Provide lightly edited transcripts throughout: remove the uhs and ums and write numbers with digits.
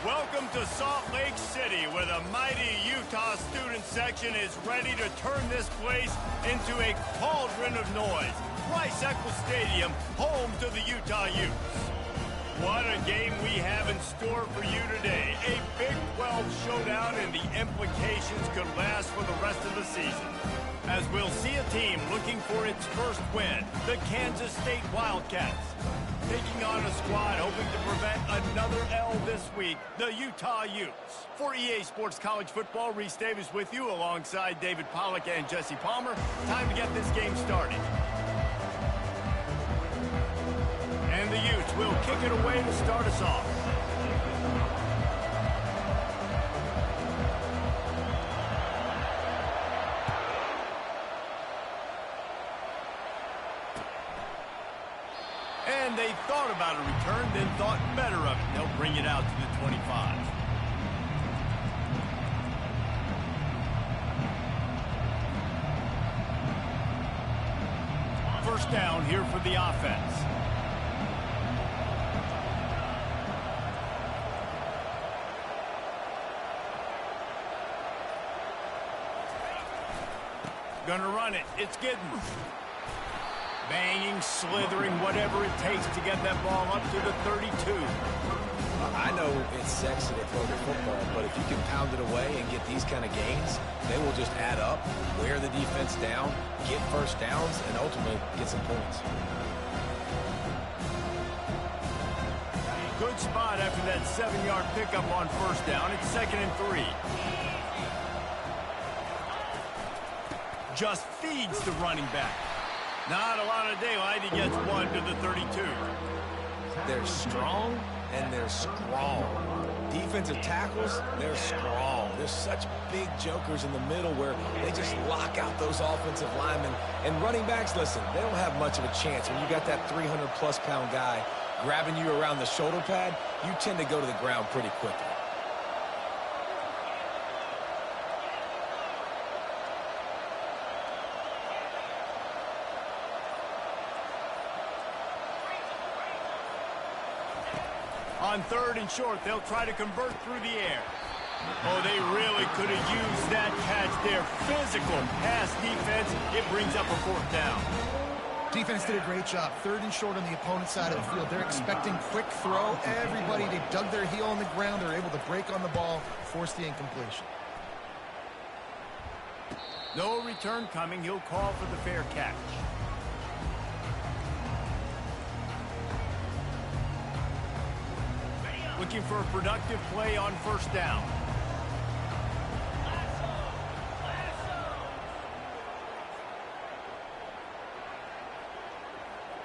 Welcome to Salt Lake City, where the mighty Utah student section is ready to turn this place into a cauldron of noise. Rice-Eccles Stadium, home to the Utah Utes. What a game we have in store for you today. A Big 12 showdown, and the implications could last for the rest of the season. As we'll see a team looking for its first win, the Kansas State Wildcats. Taking on a squad hoping to prevent another L this week, the Utah Utes. For EA Sports College Football, Reese Davis with you alongside David Pollack and Jesse Palmer. Time to get this game started. And the Utes will kick it away to start us off. And they thought about a return, then thought better of it. They'll bring it out to the 25. First down here for the offense. Gonna run it. It's Giddens. Banging, slithering, whatever it takes to get that ball up to the 32. I know it's sexy to throw the football, but if you can pound it away and get these kind of gains, they will just add up, wear the defense down, get first downs, and ultimately get some points. Good spot after that 7-yard pickup on first down. It's 2nd and 3. Just feeds the running back. Not a lot of daylight. He gets one to the 32. They're strong and they're strong. Defensive tackles, they're strong. There's such big jokers in the middle where they just lock out those offensive linemen. And running backs, listen, they don't have much of a chance. When you got that 300-plus pound guy grabbing you around the shoulder pad, you tend to go to the ground pretty quickly. On 3rd and short, they'll try to convert through the air. Oh, they really could have used that catch there. Physical pass defense. It brings up a 4th down. Defense did a great job. 3rd and short on the opponent's side of the field. They're expecting quick throw. Everybody, they dug their heel on the ground. They're able to break on the ball, force the incompletion. No return coming. He'll call for the fair catch. Looking for a productive play on first down.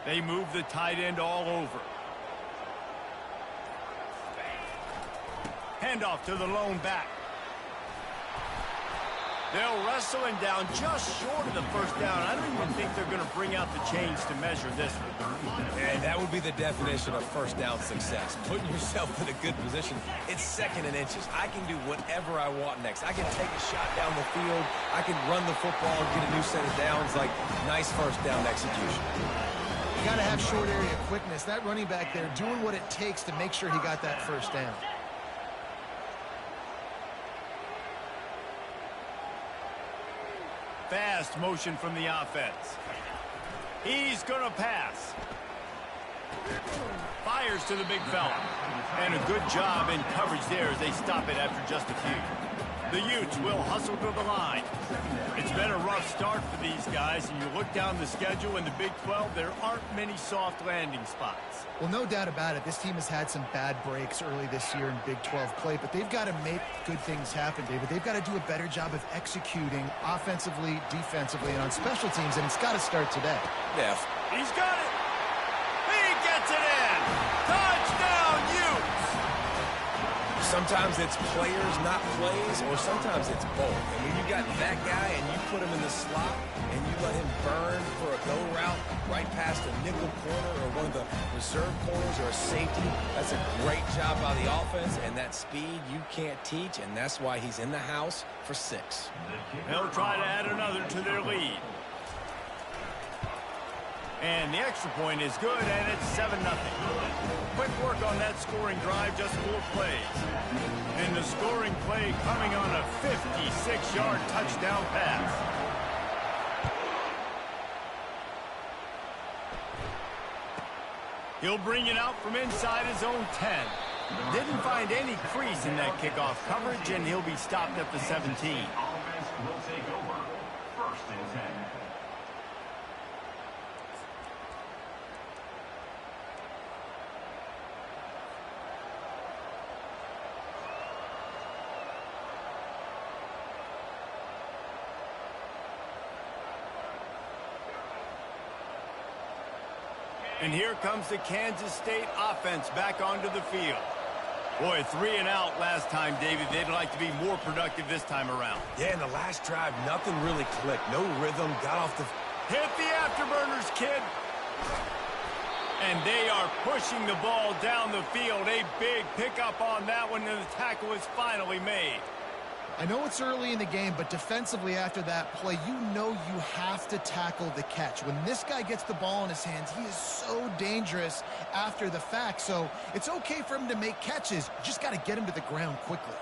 They move the tight end all over. Handoff to the lone back. They'll wrestle him down just short of the first down. I don't even think they're going to bring out the chains to measure this one. And that would be the definition of first down success. Putting yourself in a good position. It's 2nd and inches. I can do whatever I want next. I can take a shot down the field. I can run the football and get a new set of downs. Like, nice first down execution. You got to have short area quickness. That running back there doing what it takes to make sure he got that first down. Fast motion from the offense. He's going to pass. Fires to the big fella. And a good job in coverage there as they stop it after just a few. The Utes will hustle to the line. It's been a rough start for these guys, and you look down the schedule in the Big 12, there aren't many soft landing spots. Well, no doubt about it. This team has had some bad breaks early this year in Big 12 play, but they've got to make good things happen, David. They've got to do a better job of executing offensively, defensively, and on special teams, and it's got to start today. Yeah. He's got it. He gets it in. Touchdown, Utes. Sometimes it's players, not plays, or sometimes it's both. And when you got that guy and you put him in the slot and you let him burn for a go route right past a nickel corner or one of the reserve corners or a safety, that's a great job by the offense, and that speed you can't teach, and that's why he's in the house for 6. They'll try to add another to their lead. And the extra point is good, and it's 7-0. Quick work on that scoring drive, just 4 plays. And the scoring play coming on a 56-yard touchdown pass. He'll bring it out from inside his own 10. Didn't find any crease in that kickoff coverage, and he'll be stopped at the 17. Offense will take over. 1st and 10. And here comes the Kansas State offense back onto the field. Boy, 3 and out last time, David. They'd like to be more productive this time around. Yeah, in the last drive, nothing really clicked. No rhythm, got off the... Hit the afterburners, kid. And they are pushing the ball down the field. A big pickup on that one, and the tackle is finally made. I know it's early in the game, but defensively after that play, you know you have to tackle the catch. When this guy gets the ball in his hands, he is so dangerous after the fact. So it's okay for him to make catches. You just got to get him to the ground quickly.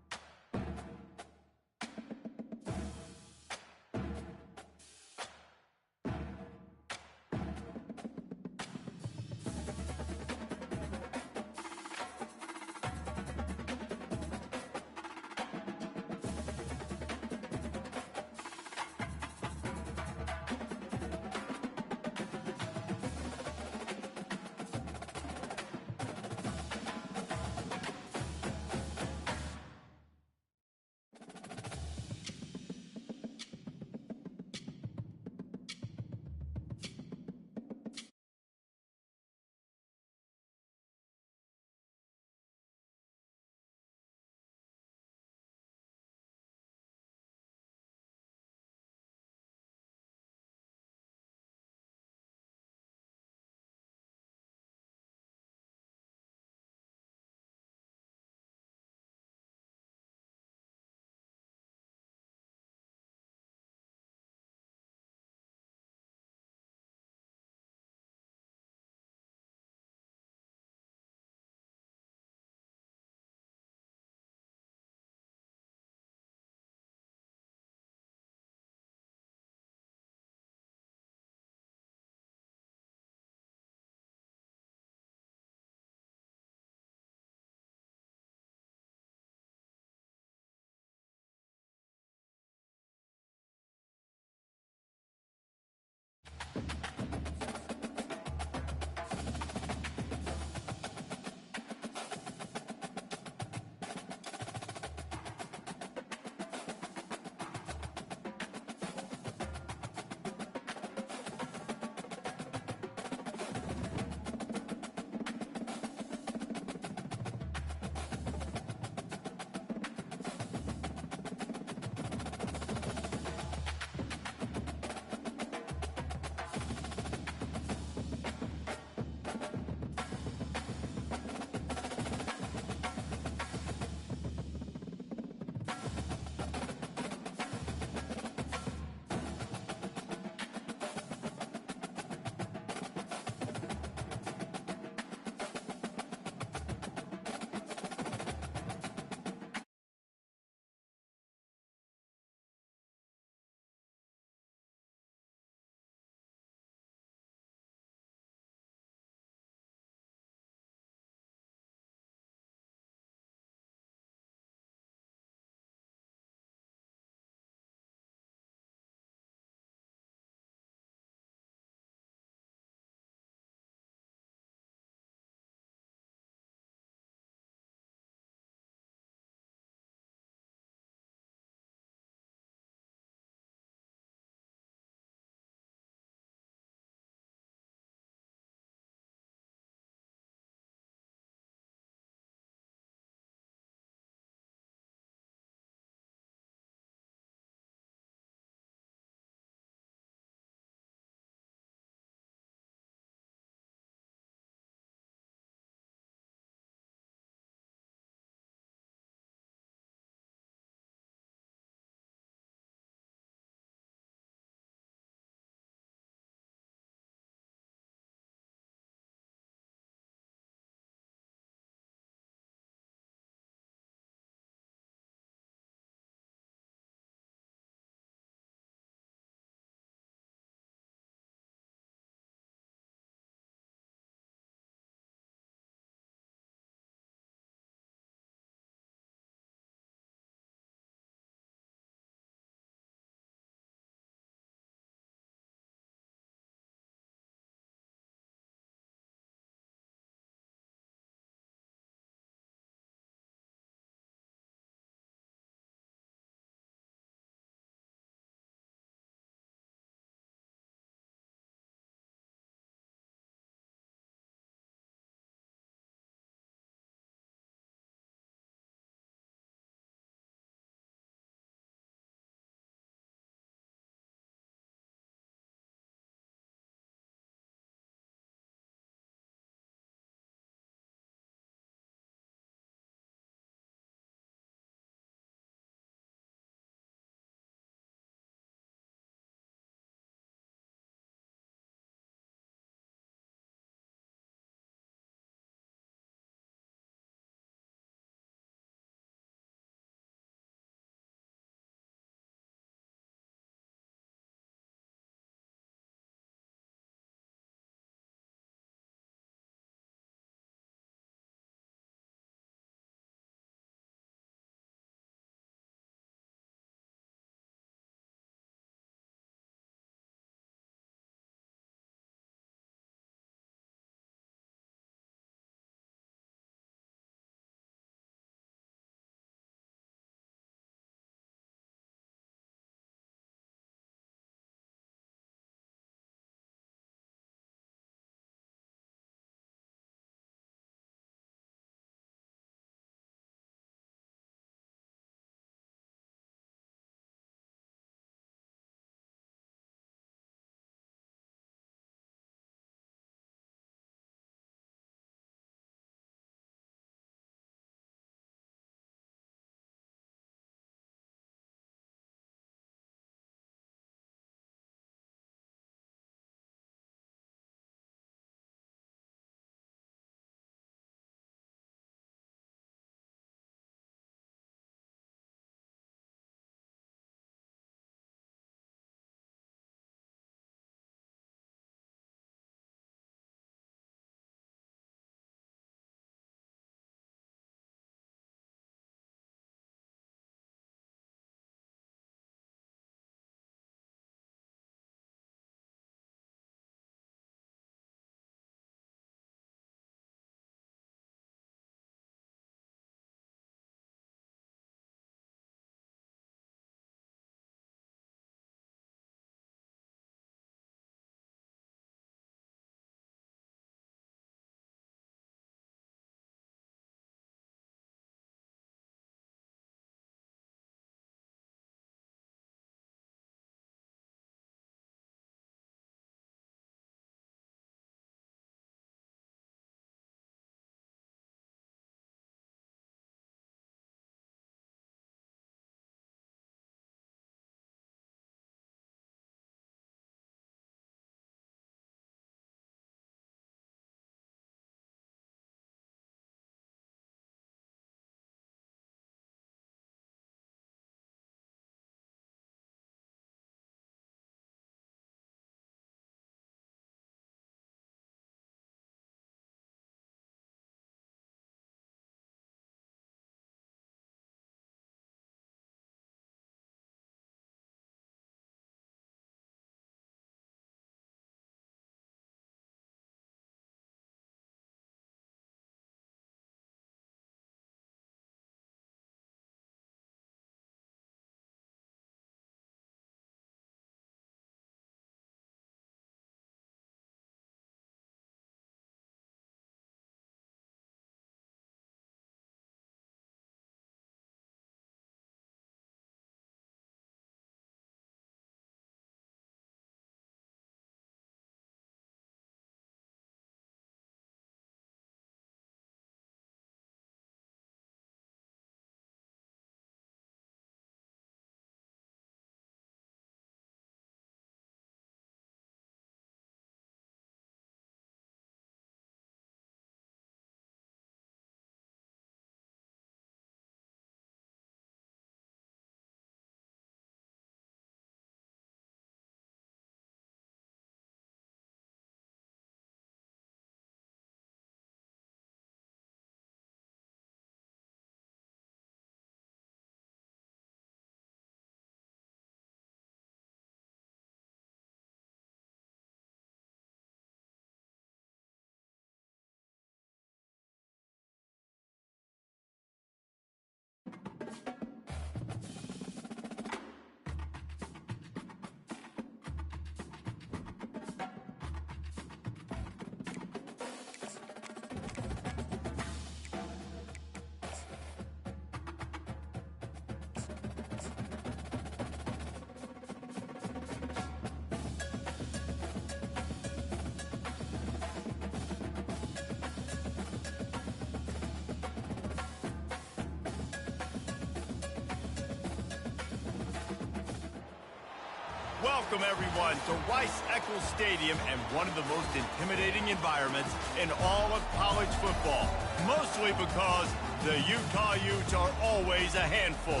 Welcome, everyone, to Rice-Eccles Stadium and one of the most intimidating environments in all of college football, mostly because the Utah Utes are always a handful.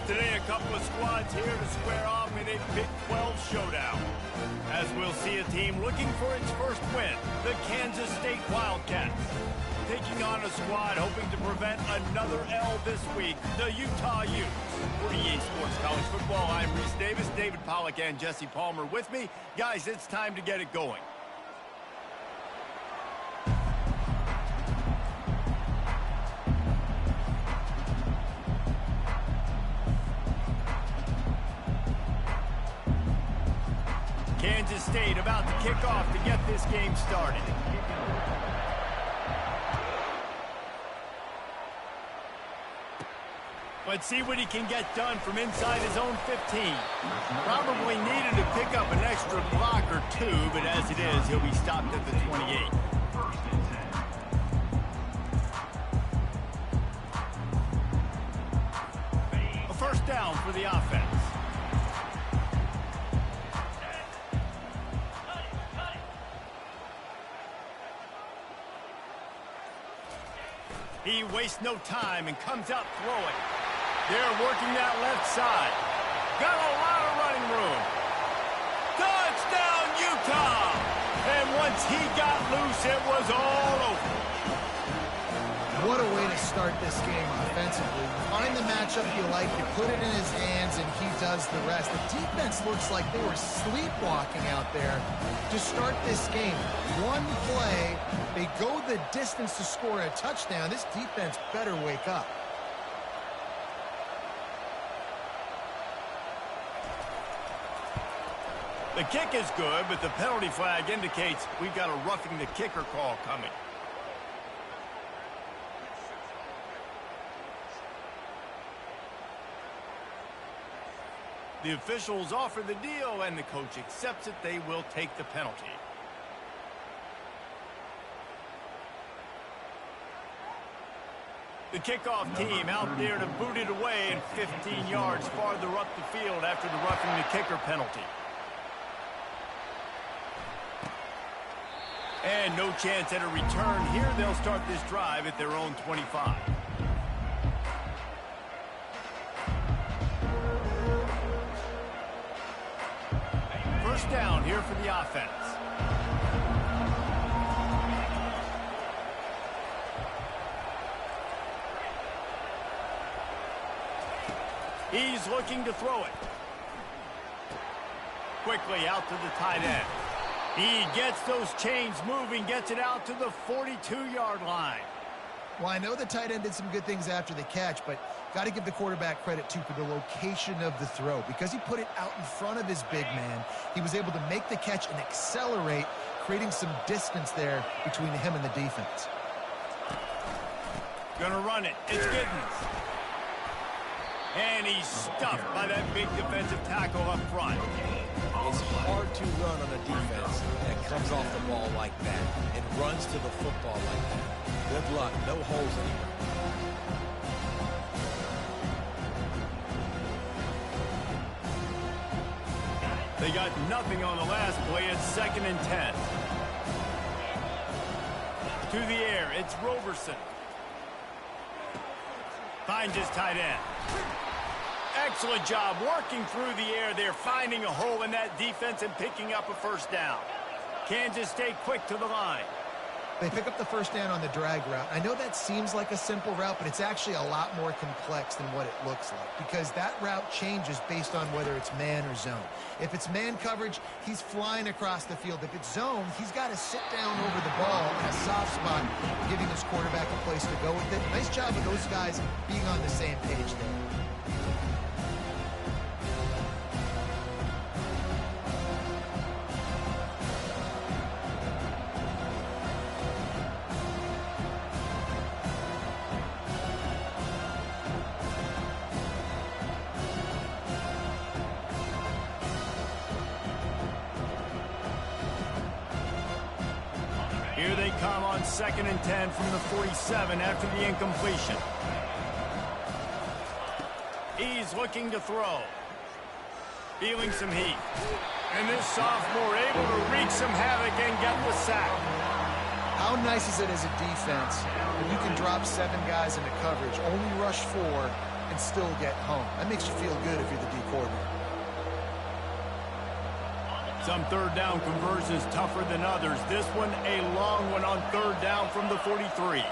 Today, a couple of squads here to square off in a Big 12 showdown. As we'll see a team looking for its first win, the Kansas State Wildcats. Taking on a squad hoping to prevent another L this week, the Utah Utes. For EA Sports College Football, I'm Reese Davis, David Pollack, and Jesse Palmer with me. Guys, it's time to get it going. Kansas State about to kick off to get this game started. Let's see what he can get done from inside his own 15. Probably needed to pick up an extra block or two, but as it is, he'll be stopped at the 28. A first down for the offense. He wastes no time and comes out throwing. They're working that left side. Got a lot of running room. Touchdown, Utah! And once he got loose, it was all over. What a way to start this game offensively. Find the matchup you like, you put it in his hands, and he does the rest. The defense looks like they were sleepwalking out there to start this game. One play, they go the distance to score a touchdown. This defense better wake up. The kick is good, but the penalty flag indicates we've got a roughing the kicker call coming. The officials offer the deal, and the coach accepts it. They will take the penalty. The kickoff team out there to boot it away and 15 yards farther up the field after the roughing the kicker penalty. And no chance at a return here. They'll start this drive at their own 25. First down here for the offense. He's looking to throw it. Quickly out to the tight end. He gets those chains moving, gets it out to the 42-yard line. Well, I know the tight end did some good things after the catch, but got to give the quarterback credit, too, for the location of the throw. Because he put it out in front of his big man, he was able to make the catch and accelerate, creating some distance there between him and the defense. Gonna run it. It's Giddens. And he's stuffed by that big defensive tackle up front. It's hard to run on a defense that comes off the ball like that and runs to the football like that. Good luck. No holes anywhere. They got nothing on the last play. It's 2nd and 10. To the air, it's Roberson. Finds his tight end. Excellent job working through the air there, finding a hole in that defense and picking up a first down. Kansas State quick to the line. They pick up the first down on the drag route. I know that seems like a simple route, but it's actually a lot more complex than what it looks like because that route changes based on whether it's man or zone. If it's man coverage, he's flying across the field. If it's zone, he's got to sit down over the ball in a soft spot, giving his quarterback a place to go with it. Nice job of those guys being on the same page there. Here they come on 2nd and 10 from the 47 after the incompletion. He's looking to throw. feeling some heat. And this sophomore able to wreak some havoc and get the sack. How nice is it as a defense when you can drop 7 guys into coverage, only rush 4, and still get home? That makes you feel good if you're the D coordinator. Some third down conversions tougher than others. This one a long one on third down from the 43.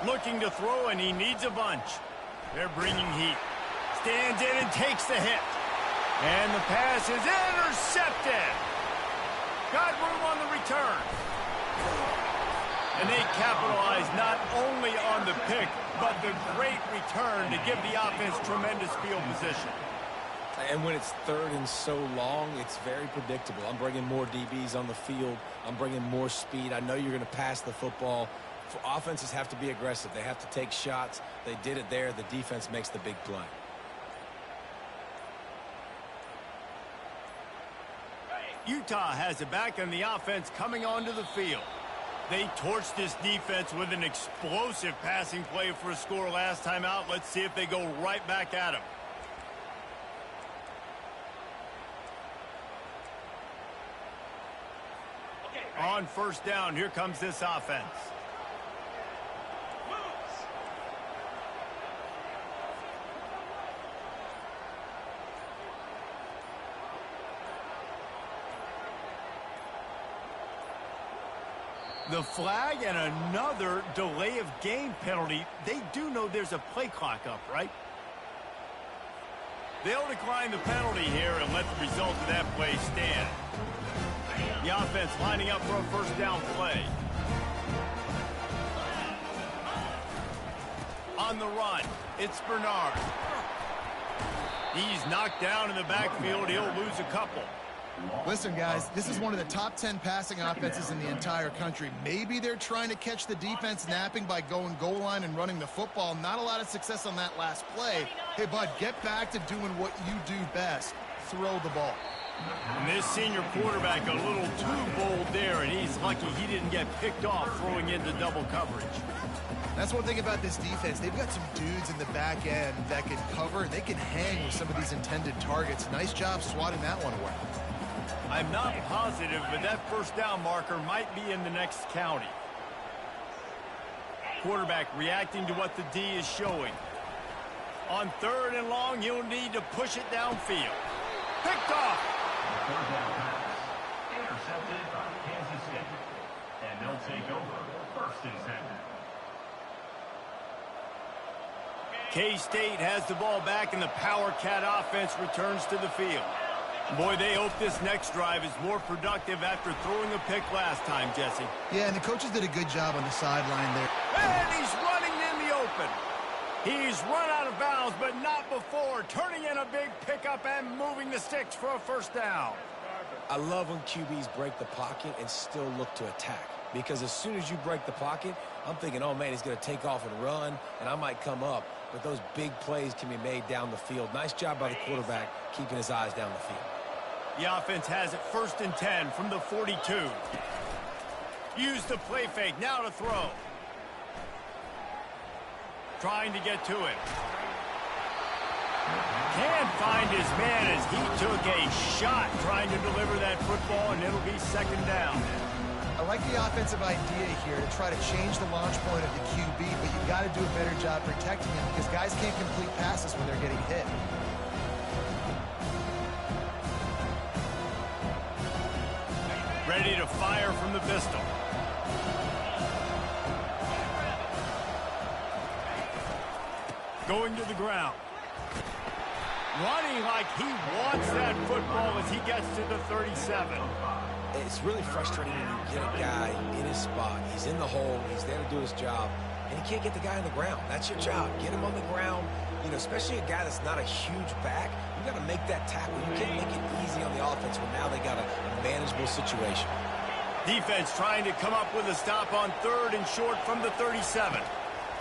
Looking to throw, and he needs a bunch. They're bringing heat. Stands in and takes the hit. And the pass is intercepted. Got room on the return. And they capitalize not only on the pick, but the great return to give the offense tremendous field position. And when it's third and so long, it's very predictable. I'm bringing more DBs on the field. I'm bringing more speed. I know you're going to pass the football. Offenses have to be aggressive. They have to take shots. They did it there. The defense makes the big play. Utah has it back, and the offense coming onto the field. They torched this defense with an explosive passing play for a score last time out. Let's see if they go right back at him. On first down, here comes this offense. The flag and another delay of game penalty. They do know there's a play clock up, right? They'll decline the penalty here and let the result of that play stand. The offense lining up for a first down play. On the run, it's Bernard. He's knocked down in the backfield. He'll lose a couple. Listen, guys, this is one of the top 10 passing offenses in the entire country. Maybe they're trying to catch the defense napping by going goal line and running the football. Not a lot of success on that last play. Hey, bud, get back to doing what you do best. Throw the ball. And this senior quarterback a little too bold there, and he's lucky he didn't get picked off throwing into double coverage. That's one thing about this defense. They've got some dudes in the back end that can cover, and they can hang with some of these intended targets. Nice job swatting that one away. I'm not positive, but that first down marker might be in the next county. Quarterback reacting to what the D is showing. On third and long, you'll need to push it downfield. Picked off. Third down pass. Intercepted by Kansas State. And they'll take over first and 10. K-State has the ball back, and the Power Cat offense returns to the field. Boy, they hope this next drive is more productive after throwing a pick last time, Jesse. Yeah, and the coaches did a good job on the sideline there. And he's running in the open. He's run out of bounds, but not before. Turning in a big pickup and moving the sticks for a first down. I love when QBs break the pocket and still look to attack. Because as soon as you break the pocket, I'm thinking, oh, man, he's going to take off and run, and I might come up. But those big plays can be made down the field. Nice job by the quarterback keeping his eyes down the field. The offense has it first and 10 from the 42. Use the play fake now to throw. Trying to get to it. Can't find his man as he took a shot trying to deliver that football, and it'll be second down. I like the offensive idea here to try to change the launch point of the QB, but you've got to do a better job protecting him because guys can't complete passes when they're getting hit. Ready to fire from the pistol. Going to the ground. Running like he wants that football as he gets to the 37. It's really frustrating when you get a guy in his spot. He's in the hole. He's there to do his job. And he can't get the guy on the ground. That's your job. Get him on the ground. You know, especially a guy that's not a huge back. You got to make that tackle. You can't make it easy on the offense when now they got a manageable situation. Defense trying to come up with a stop on third and short from the 37.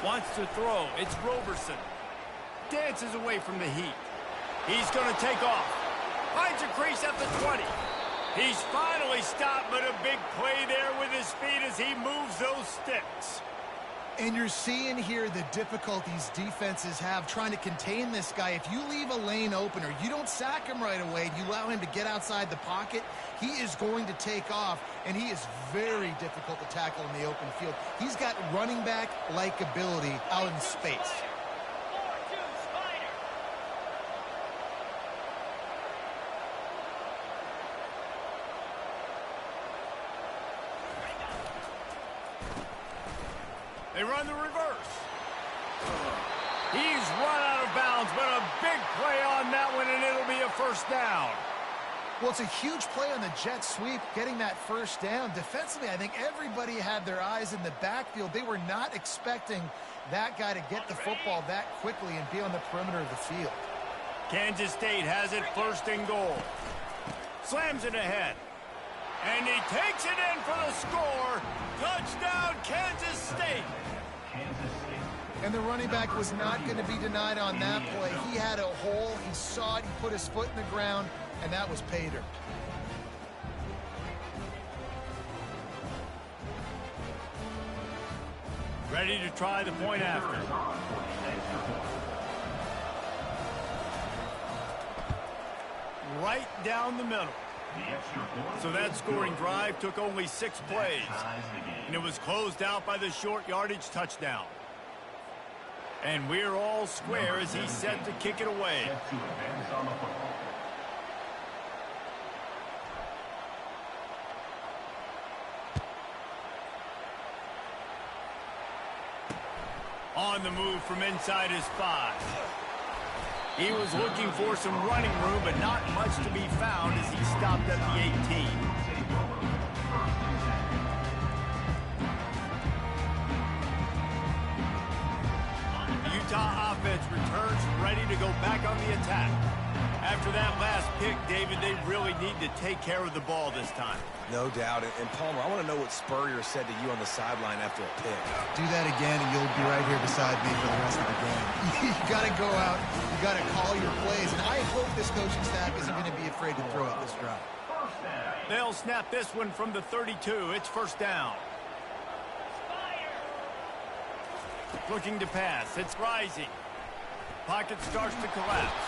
Wants to throw. It's Roberson. Dances away from the heat. He's going to take off. Finds a crease at the 20. He's finally stopped, but a big play there with his feet as he moves those sticks. And you're seeing here the difficulties defenses have trying to contain this guy. If you leave a lane open or you don't sack him right away, you allow him to get outside the pocket, he is going to take off, and he is very difficult to tackle in the open field. He's got running back-like ability out in space. They run the reverse. He's run out of bounds, but a big play on that one, and it'll be a first down. Well, it's a huge play on the jet sweep, getting that first down. Defensively, I think everybody had their eyes in the backfield. They were not expecting that guy to get the football that quickly and be on the perimeter of the field. Kansas State has it first and goal. Slams it ahead. And he takes it in for the score. Touchdown, Kansas State. And the running back was not going to be denied on that play. He had a hole. He saw it. He put his foot in the ground, and that was pay dirt. Ready to try the point after. Right down the middle. So that scoring drive took only 6 plays, and it was closed out by the short yardage touchdown. And we're all square as he's set to kick it away. On the move from inside his 5. He was looking for some running room, but not much to be found as he stopped at the 18. The Utah offense returns ready to go back on the attack. After that last pick, David, they really need to take care of the ball this time. No doubt. And Palmer, I want to know what Spurrier said to you on the sideline after a pick. Do that again, and you'll be right here beside me for the rest of the game. You got to go out. You got to call your plays. And I hope this coaching staff isn't going to be afraid to throw it this drive. They'll snap this one from the 32. It's first down. Looking to pass. It's rising. Pocket starts to collapse.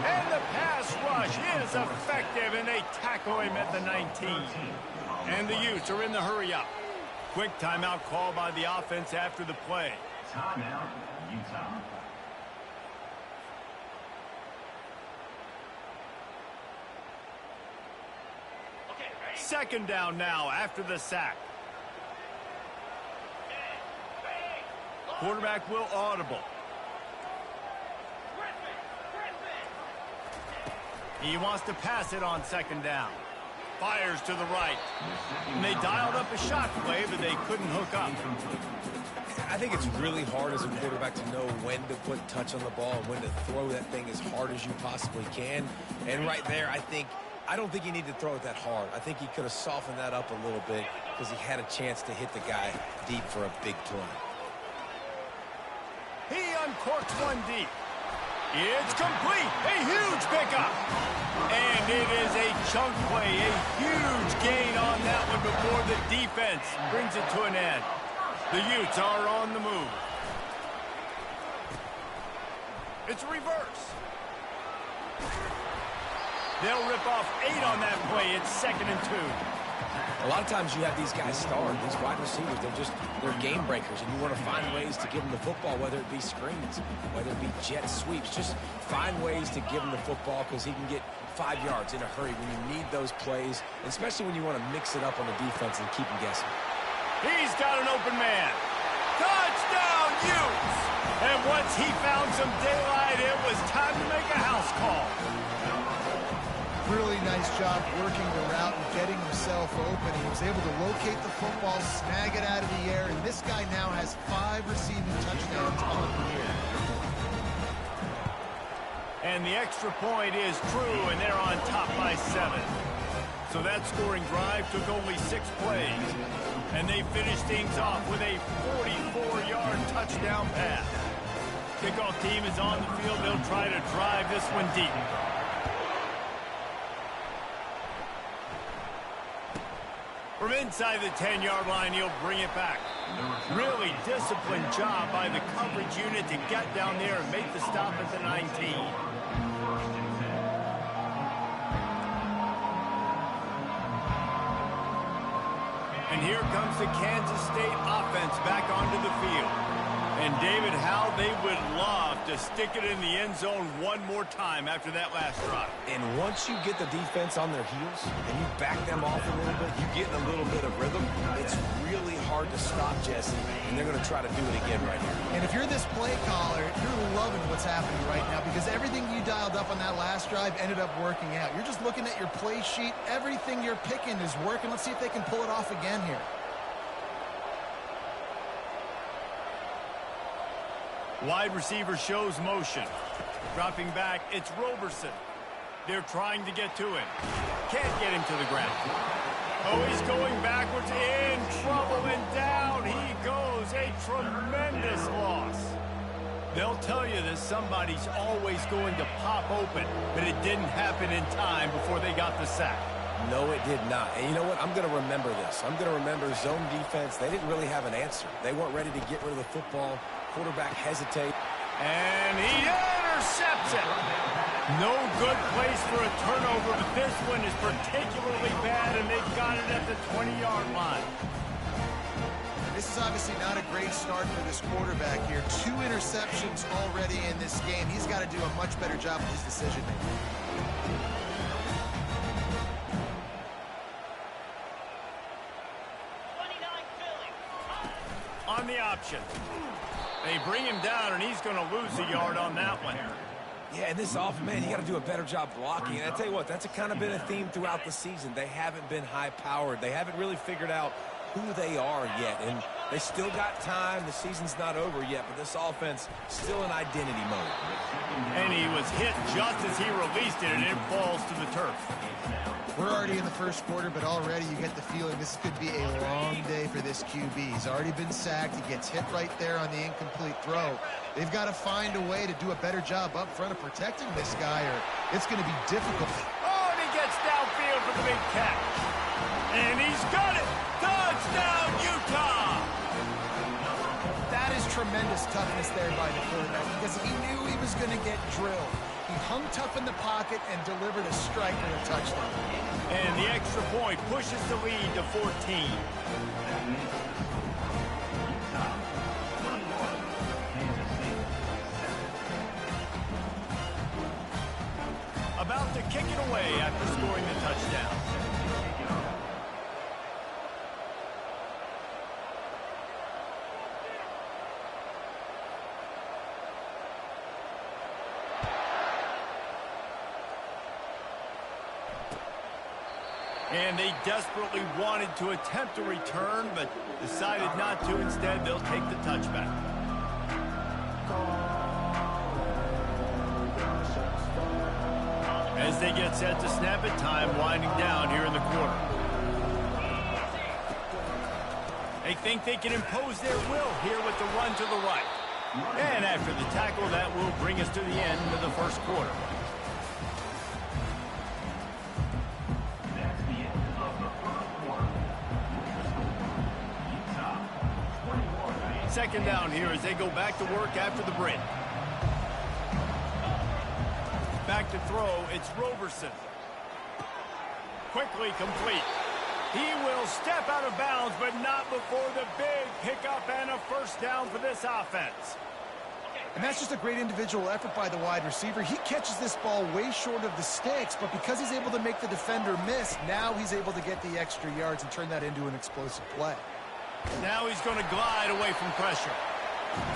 And the pass rush is effective, and they tackle him at the 19. And the Utes are in the hurry-up. Quick timeout call by the offense after the play. Timeout, Utah. Second down now after the sack. Quarterback will audible. He wants to pass it on second down. Fires to the right. And they dialed up a shot play, but they couldn't hook up. I think it's really hard as a quarterback to know when to put touch on the ball and when to throw that thing as hard as you possibly can. And right there, I don't think he needed to throw it that hard. I think he could have softened that up a little bit because he had a chance to hit the guy deep for a big play. He uncorks one deep. It's complete. A huge pickup. And it is a chunk play. A huge gain on that one before the defense brings it to an end. The Utes are on the move. It's reverse. They'll rip off 8 on that play. It's 2nd and 2. A lot of times you have these guys start, these wide receivers, they're game breakers, and you want to find ways to give them the football, whether it be screens, whether it be jet sweeps. Just find ways to give him the football because he can get 5 yards in a hurry when you need those plays, especially when you want to mix it up on the defense and keep them guessing. He's got an open man. Touchdown, Utes! And once he found some daylight, it was time to make a house call. Really nice job working the route and getting himself open. He was able to locate the football, snag it out of the air, and this guy now has 5 receiving touchdowns on the year. And the extra point is true, and they're on top by 7. So that scoring drive took only 6 plays. And they finished things off with a 44-yard touchdown pass. Kickoff team is on the field. They'll try to drive this one deep. From inside the 10-yard line, he'll bring it back. Really disciplined job by the coverage unit to get down there and make the stop at the 19. And here comes the Kansas State offense back onto the field. And David, how they would love to stick it in the end zone one more time after that last drive. And once you get the defense on their heels and you back them off a little bit, you get in a little bit of rhythm, it's really hard to stop, Jesse, and they're going to try to do it again right here. And if you're this play caller, you're loving what's happening right now because everything you dialed up on that last drive ended up working out. You're just looking at your play sheet. Everything you're picking is working. Let's see if they can pull it off again here. Wide receiver shows motion. Dropping back, it's Roberson. They're trying to get to him. Can't get him to the ground. Oh, he's going backwards, in trouble, and down he goes. A tremendous loss. They'll tell you that somebody's always going to pop open, but it didn't happen in time before they got the sack. No, it did not. And you know what? I'm going to remember this. I'm going to remember zone defense. They didn't really have an answer. They weren't ready to get rid of the football. Quarterback hesitate. And he intercepts it. No good place for a turnover, but this one is particularly bad, and they've got it at the 20-yard line. This is obviously not a great start for this quarterback here. 2 interceptions already in this game. He's got to do a much better job with his decision-making. On the option. They bring him down, and he's going to lose a yard on that one. Yeah, and this offense, man, you got to do a better job blocking. And I tell you what, that's kind of been a theme throughout the season. They haven't been high-powered. They haven't really figured out who they are yet. And they still got time. The season's not over yet, but this offense still in identity mode. And he was hit just as he released it, and it falls to the turf. We're already in the first quarter, but already you get the feeling this could be a long day for this QB. He's already been sacked. He gets hit right there on the incomplete throw. They've got to find a way to do a better job up front of protecting this guy, or it's going to be difficult. Oh, and he gets downfield for the big catch. And he's got it. Touchdown, Utah! That is tremendous toughness there by the quarterback because he knew he was going to get drilled. He hung tough in the pocket and delivered a strike for a touchdown. And the extra point pushes the lead to 14. About to kick it away after scoring the touchdown. And they desperately wanted to attempt a return, but decided not to. Instead, they'll take the touchback. As they get set to snap it, time winding down here in the quarter. They think they can impose their will here with the run to the right. And after the tackle, that will bring us to the end of the first quarter. Second down here as they go back to work after the break. Back to throw, it's Roberson. Quickly complete. He will step out of bounds, but not before the big pickup and a first down for this offense. And that's just a great individual effort by the wide receiver. He catches this ball way short of the sticks, but because he's able to make the defender miss, now he's able to get the extra yards and turn that into an explosive play. Now he's going to glide away from pressure.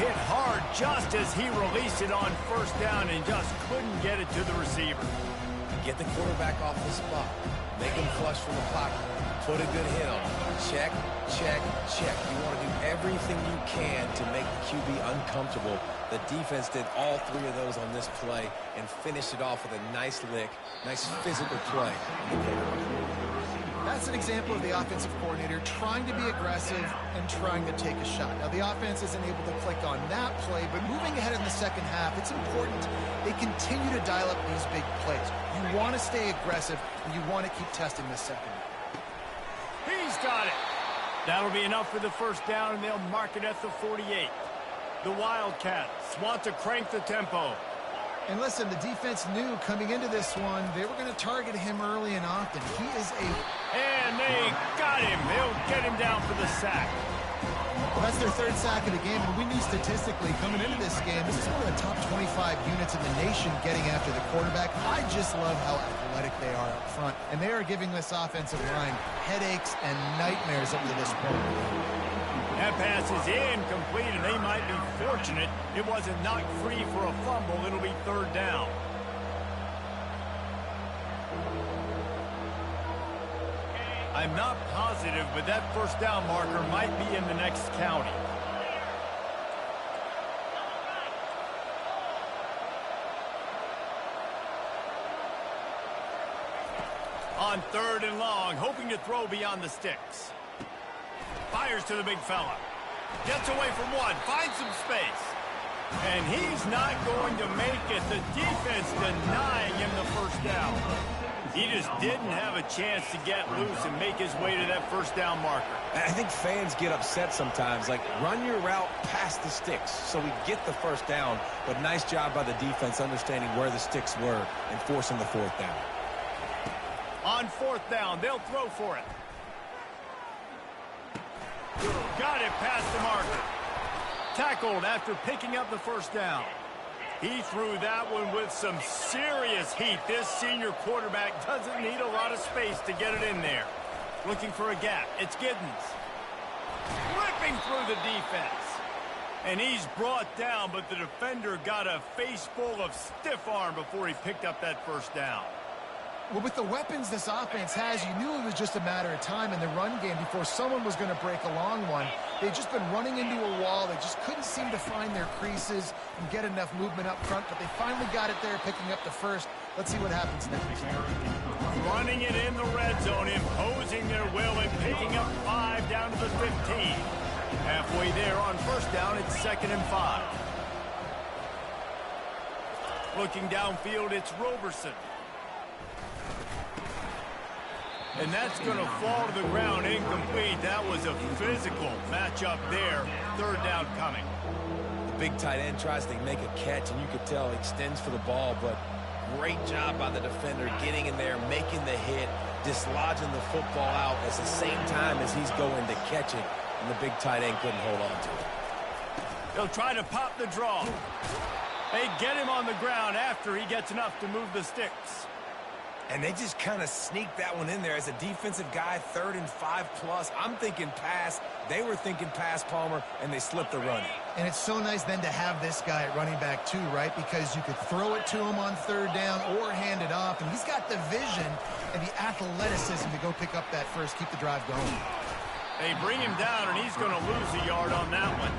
Hit hard just as he released it on first down and just couldn't get it to the receiver. Get the quarterback off the spot. Make him flush from the pocket. Put a good hit on him. Check, check, check. You want to do everything you can to make the QB uncomfortable. The defense did all 3 of those on this play and finished it off with a nice lick, nice physical play. That's an example of the offensive coordinator trying to be aggressive and trying to take a shot. Now, the offense isn't able to click on that play, but moving ahead in the second half, it's important they continue to dial up these big plays. You want to stay aggressive, and you want to keep testing this second. He's got it. That'll be enough for the first down, and they'll mark it at the 48. The Wildcats want to crank the tempo. And listen, the defense knew coming into this one, they were going to target him early and often. He is And they got him. They'll get him down for the sack. Well, that's their third sack of the game, and we knew statistically coming into this game, this is one of the top 25 units in the nation getting after the quarterback. I just love how athletic they are up front, and they are giving this offensive line headaches and nightmares up to this point. That pass is incomplete, and they might be fortunate it wasn't knocked free for a fumble. It'll be third down. I'm not positive, but that first down marker might be in the next county. On third and long, hoping to throw beyond the sticks. Fires to the big fella. Gets away from one, finds some space. And he's not going to make it. The defense denying him the first down. He just didn't have a chance to get loose and make his way to that first down marker. I think fans get upset sometimes. Like, run your route past the sticks so we get the first down. But nice job by the defense understanding where the sticks were and forcing the fourth down. On fourth down, they'll throw for it. Got it past the marker. Tackled after picking up the first down. He threw that one with some serious heat. This senior quarterback doesn't need a lot of space to get it in there. Looking for a gap. It's Giddens. Ripping through the defense. And he's brought down, but the defender got a face full of stiff arm before he picked up that first down. Well, with the weapons this offense has, you knew it was just a matter of time in the run game before someone was going to break a long one. They've just been running into a wall. They just couldn't seem to find their creases and get enough movement up front, but they finally got it there, picking up the first. Let's see what happens next. Running it in the red zone, imposing their will and picking up 5 down to the 15. Halfway there on first down, it's 2nd and 5. Looking downfield, it's Roberson. And that's going to fall to the ground incomplete. That was a physical matchup there. Third down coming. The big tight end tries to make a catch, and you could tell he extends for the ball, but great job by the defender getting in there, making the hit, dislodging the football out at the same time as he's going to catch it, and the big tight end couldn't hold on to it. They'll try to pop the draw. They get him on the ground after he gets enough to move the sticks. And they just kind of sneaked that one in there as a defensive guy, 3rd and 5+. I'm thinking pass. They were thinking pass, Palmer, and they slipped the run. And it's so nice then to have this guy at running back too, right? Because you could throw it to him on third down or hand it off. And he's got the vision and the athleticism to go pick up that first, keep the drive going. They bring him down, and he's going to lose a yard on that one.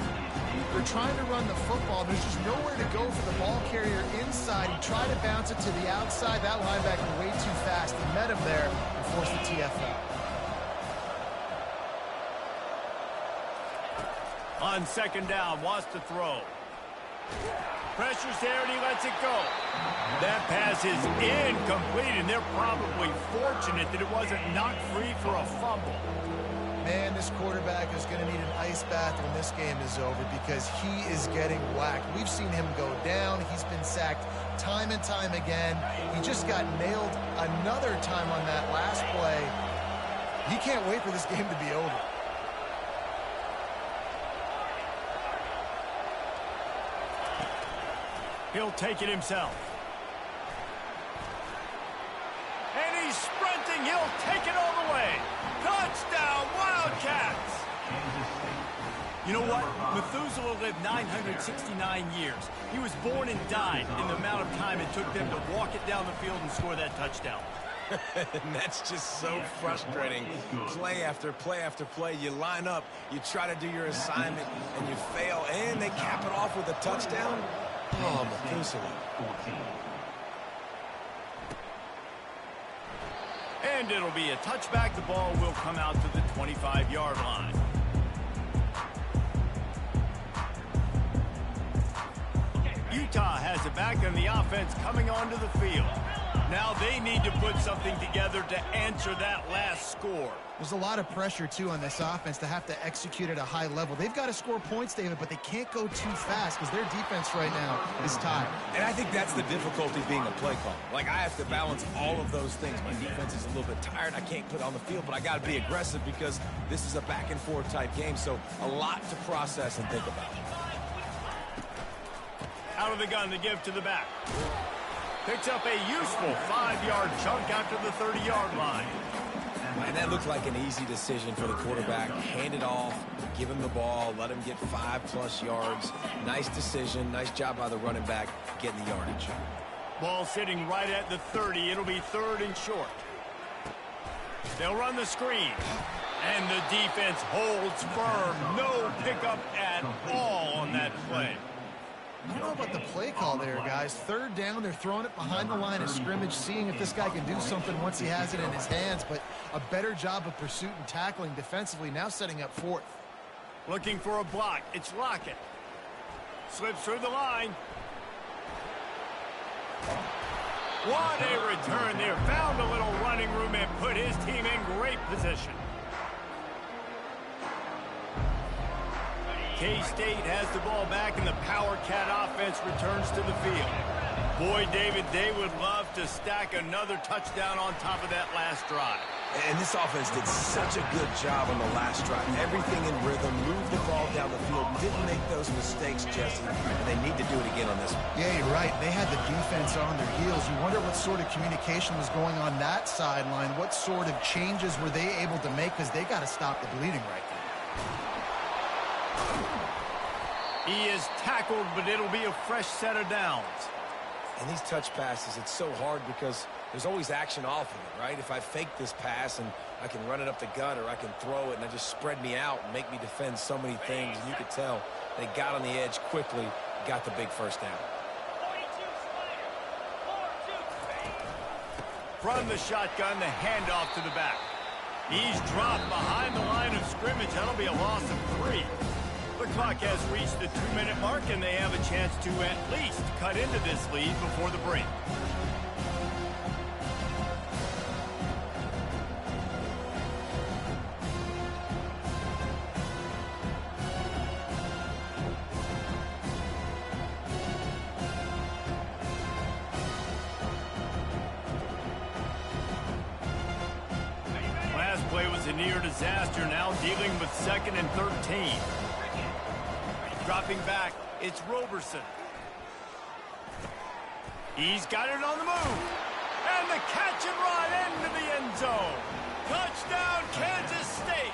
They're trying to run the football. There's just nowhere to go for the ball carrier inside. He tried to bounce it to the outside. That linebacker way too fast. He met him there and forced the TFL. On 2nd down, wants to throw. Pressure's there, and he lets it go. That pass is incomplete, and they're probably fortunate that it wasn't knocked free for a fumble. Man, this quarterback is going to need an ice bath when this game is over because he is getting whacked. We've seen him go down. He's been sacked time and time again. He just got nailed another time on that last play. He can't wait for this game to be over. He'll take it himself. And he's sprinting. He'll take it all the way. Touchdown, Wildcats! You know what? Methuselah lived 969 years. He was born and died in the amount of time it took them to walk it down the field and score that touchdown. And that's just so frustrating. Play after play after play. You line up, you try to do your assignment, and you fail, and they cap it off with a touchdown. Oh, Methuselah. And it'll be a touchback. The ball will come out to the 25-yard line. You Utah has it back and the offense coming onto the field. Now they need to put something together to answer that last score. There's a lot of pressure, too, on this offense to have to execute at a high level. They've got to score points, David, but they can't go too fast because their defense right now is tired. And I think that's the difficulty being a play caller. Like, I have to balance all of those things. My defense is a little bit tired. I can't put it on the field, but I got to be aggressive because this is a back-and-forth type game, so a lot to process and think about. Out of the gun to give to the back. Picks up a useful 5-yard chunk after the 30-yard line. And that looked like an easy decision for the quarterback. Hand it off, give him the ball, let him get 5+ yards. Nice decision. Nice job by the running back getting the yardage. Ball sitting right at the 30. It'll be 3rd and short. They'll run the screen. And the defense holds firm. No pickup at all on that play. I don't know about the play call there, guys. 3rd down, they're throwing it behind the line of scrimmage, seeing if this guy can do something once he has it in his hands, but a better job of pursuit and tackling defensively, now setting up 4th. Looking for a block. It's Lockett. Slips through the line. What a return there. Found a little running room and put his team in great position. K-State has the ball back, and the Power Cat offense returns to the field. Boy, David, they would love to stack another touchdown on top of that last drive. And this offense did such a good job on the last drive. Everything in rhythm, moved the ball down the field, didn't make those mistakes, Jesse, and they need to do it again on this one. Yeah, you're right. They had the defense on their heels. You wonder what sort of communication was going on that sideline. What sort of changes were they able to make, because they got to stop the bleeding right now. He is tackled, but it'll be a fresh set of downs. And these touch passes, it's so hard because there's always action off of it, right? If I fake this pass and I can run it up the gut, or I can throw it and I just spread me out and make me defend so many things. And you could tell they got on the edge quickly, got the big 1st down. From the shotgun, the handoff to the back. He's dropped behind the line of scrimmage. That'll be a loss of 3. The clock has reached the 2-minute mark, and they have a chance to at least cut into this lead before the break. Last play was a near disaster, now dealing with 2nd and 13. Dropping back, it's Roberson. He's got it on the move. And the catch and run into the end zone. Touchdown, Kansas State.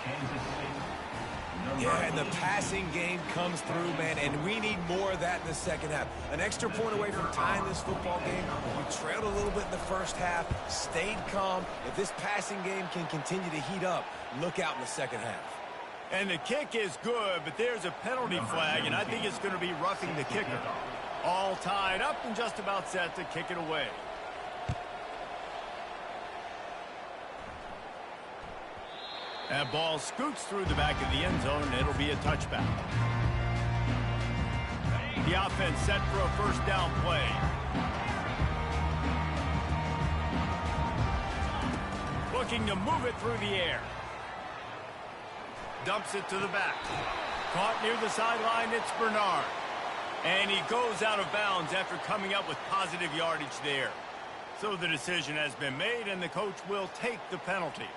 Yeah, and the passing game comes through, man, and we need more of that in the 2nd half. An extra point away from tying this football game. We trailed a little bit in the 1st half, stayed calm. If this passing game can continue to heat up, look out in the 2nd half. And the kick is good, but there's a penalty flag, and I think it's going to be roughing the kicker. All tied up and just about set to kick it away. That ball scoots through the back of the end zone, and it'll be a touchback. The offense set for a 1st down play. Looking to move it through the air. Dumps it to the back. Caught near the sideline, it's Bernard. And he goes out of bounds after coming up with positive yardage there. So the decision has been made, and the coach will take the penalty.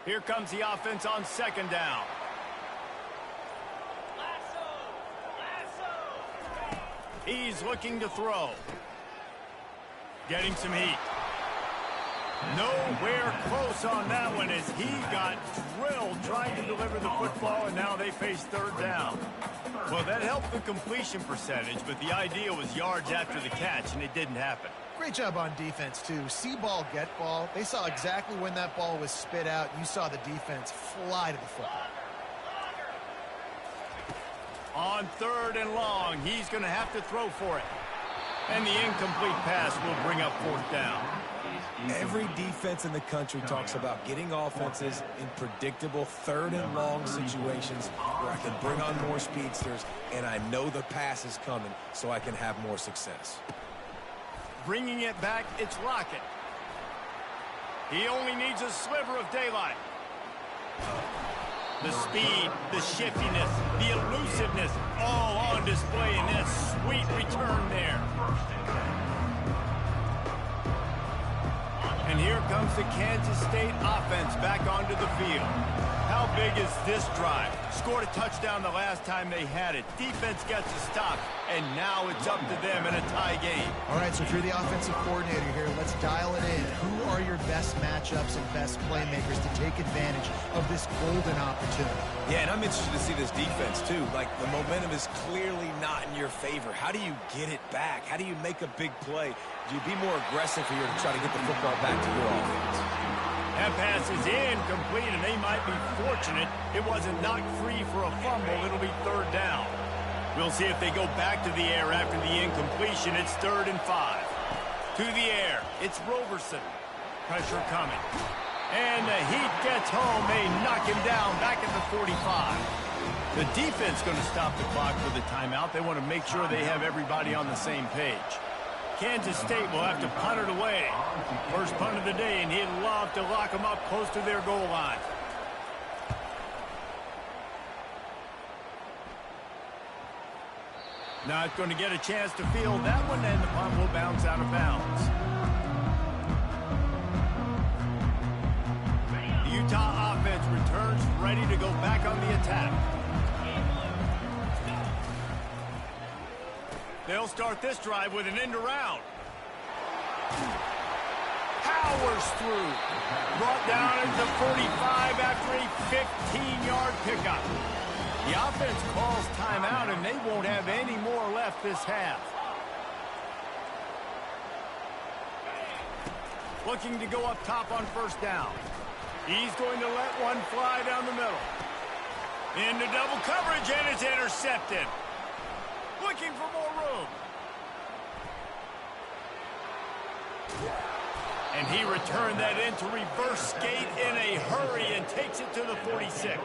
Here comes the offense on 2nd down. He's looking to throw. Getting some heat. Nowhere close on that one as he got drilled trying to deliver the football, and now they face 3rd down. Well, that helped the completion percentage, but the idea was yards after the catch, and it didn't happen. Great job on defense, too. See ball, get ball. They saw exactly when that ball was spit out. You saw the defense fly to the football. On 3rd and long, he's going to have to throw for it. And the incomplete pass will bring up 4th down. Every defense in the country talks about getting offenses in predictable third and long situations where I can bring on more speedsters and I know the pass is coming so I can have more success. Bringing it back, it's Lockett. He only needs a sliver of daylight. The speed, the shiftiness, the elusiveness, all on display in that sweet return there. And here comes the Kansas State offense back onto the field. How big is this drive? Scored a touchdown the last time they had it. Defense gets a stop, and now it's up to them in a tie game. All right, so if you're the offensive coordinator here, let's dial it in. Who are your best matchups and best playmakers to take advantage of this golden opportunity? Yeah, and I'm interested to see this defense, too. Like, the momentum is clearly not in your favor. How do you get it back? How do you make a big play? Do you be more aggressive here to try to get the football back to your offense? That pass is incomplete, and they might be fortunate it wasn't knocked free for a fumble. It'll be third down. We'll see if they go back to the air after the incompletion. It's 3rd and 5. To the air, it's Roberson. Pressure coming. And the heat gets home. They knock him down back at the 45. The defense going to stop the clock for the timeout. They want to make sure they have everybody on the same page. Kansas State will have to punt it away. First punt of the day, and he'd love to lock them up close to their goal line. Not going to get a chance to field that one, and the punt will bounce out of bounds. The Utah offense returns ready to go back on the attack. They'll start this drive with an end around. Powers through. Brought down at the 45 after a 15-yard pickup. The offense calls timeout, and they won't have any more left this half. Looking to go up top on first down. He's going to let one fly down the middle. Into double coverage, and it's intercepted. Looking for more room. And he returned that into reverse skate in a hurry and takes it to the 46.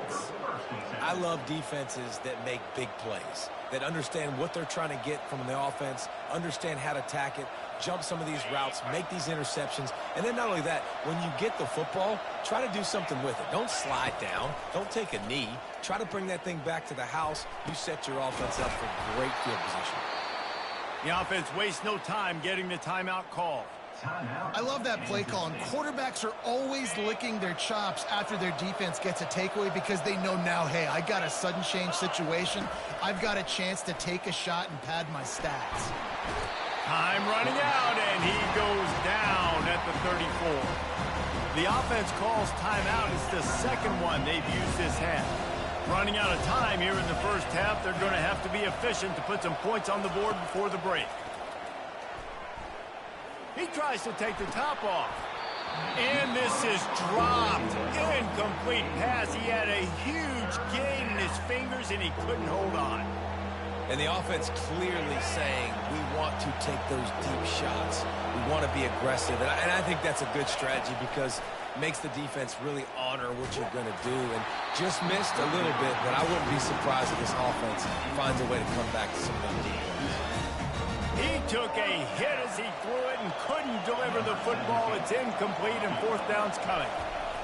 I love defenses that make big plays, that understand what they're trying to get from the offense, understand how to attack it, jump some of these routes, make these interceptions, and then not only that, when you get the football, try to do something with it. Don't slide down. Don't take a knee. Try to bring that thing back to the house. You set your offense up for great field position. The offense wastes no time getting the timeout call. I love that play call, and quarterbacks are always licking their chops after their defense gets a takeaway because they know now, hey, I got a sudden change situation. I've got a chance to take a shot and pad my stats. Time running out, and he goes down at the 34. The offense calls timeout. It's the second one they've used this half. Running out of time here in the first half, they're going to have to be efficient to put some points on the board before the break. He tries to take the top off. And this is dropped. Incomplete pass. He had a huge gain in his fingers, and he couldn't hold on. And the offense clearly saying, we want to take those deep shots. We want to be aggressive. And I think that's a good strategy because it makes the defense really honor what you're going to do. And just missed a little bit, but I wouldn't be surprised if this offense finds a way to come back to some of those deep ones. He took a hit as he threw it and couldn't deliver the football. It's incomplete, and fourth down's coming.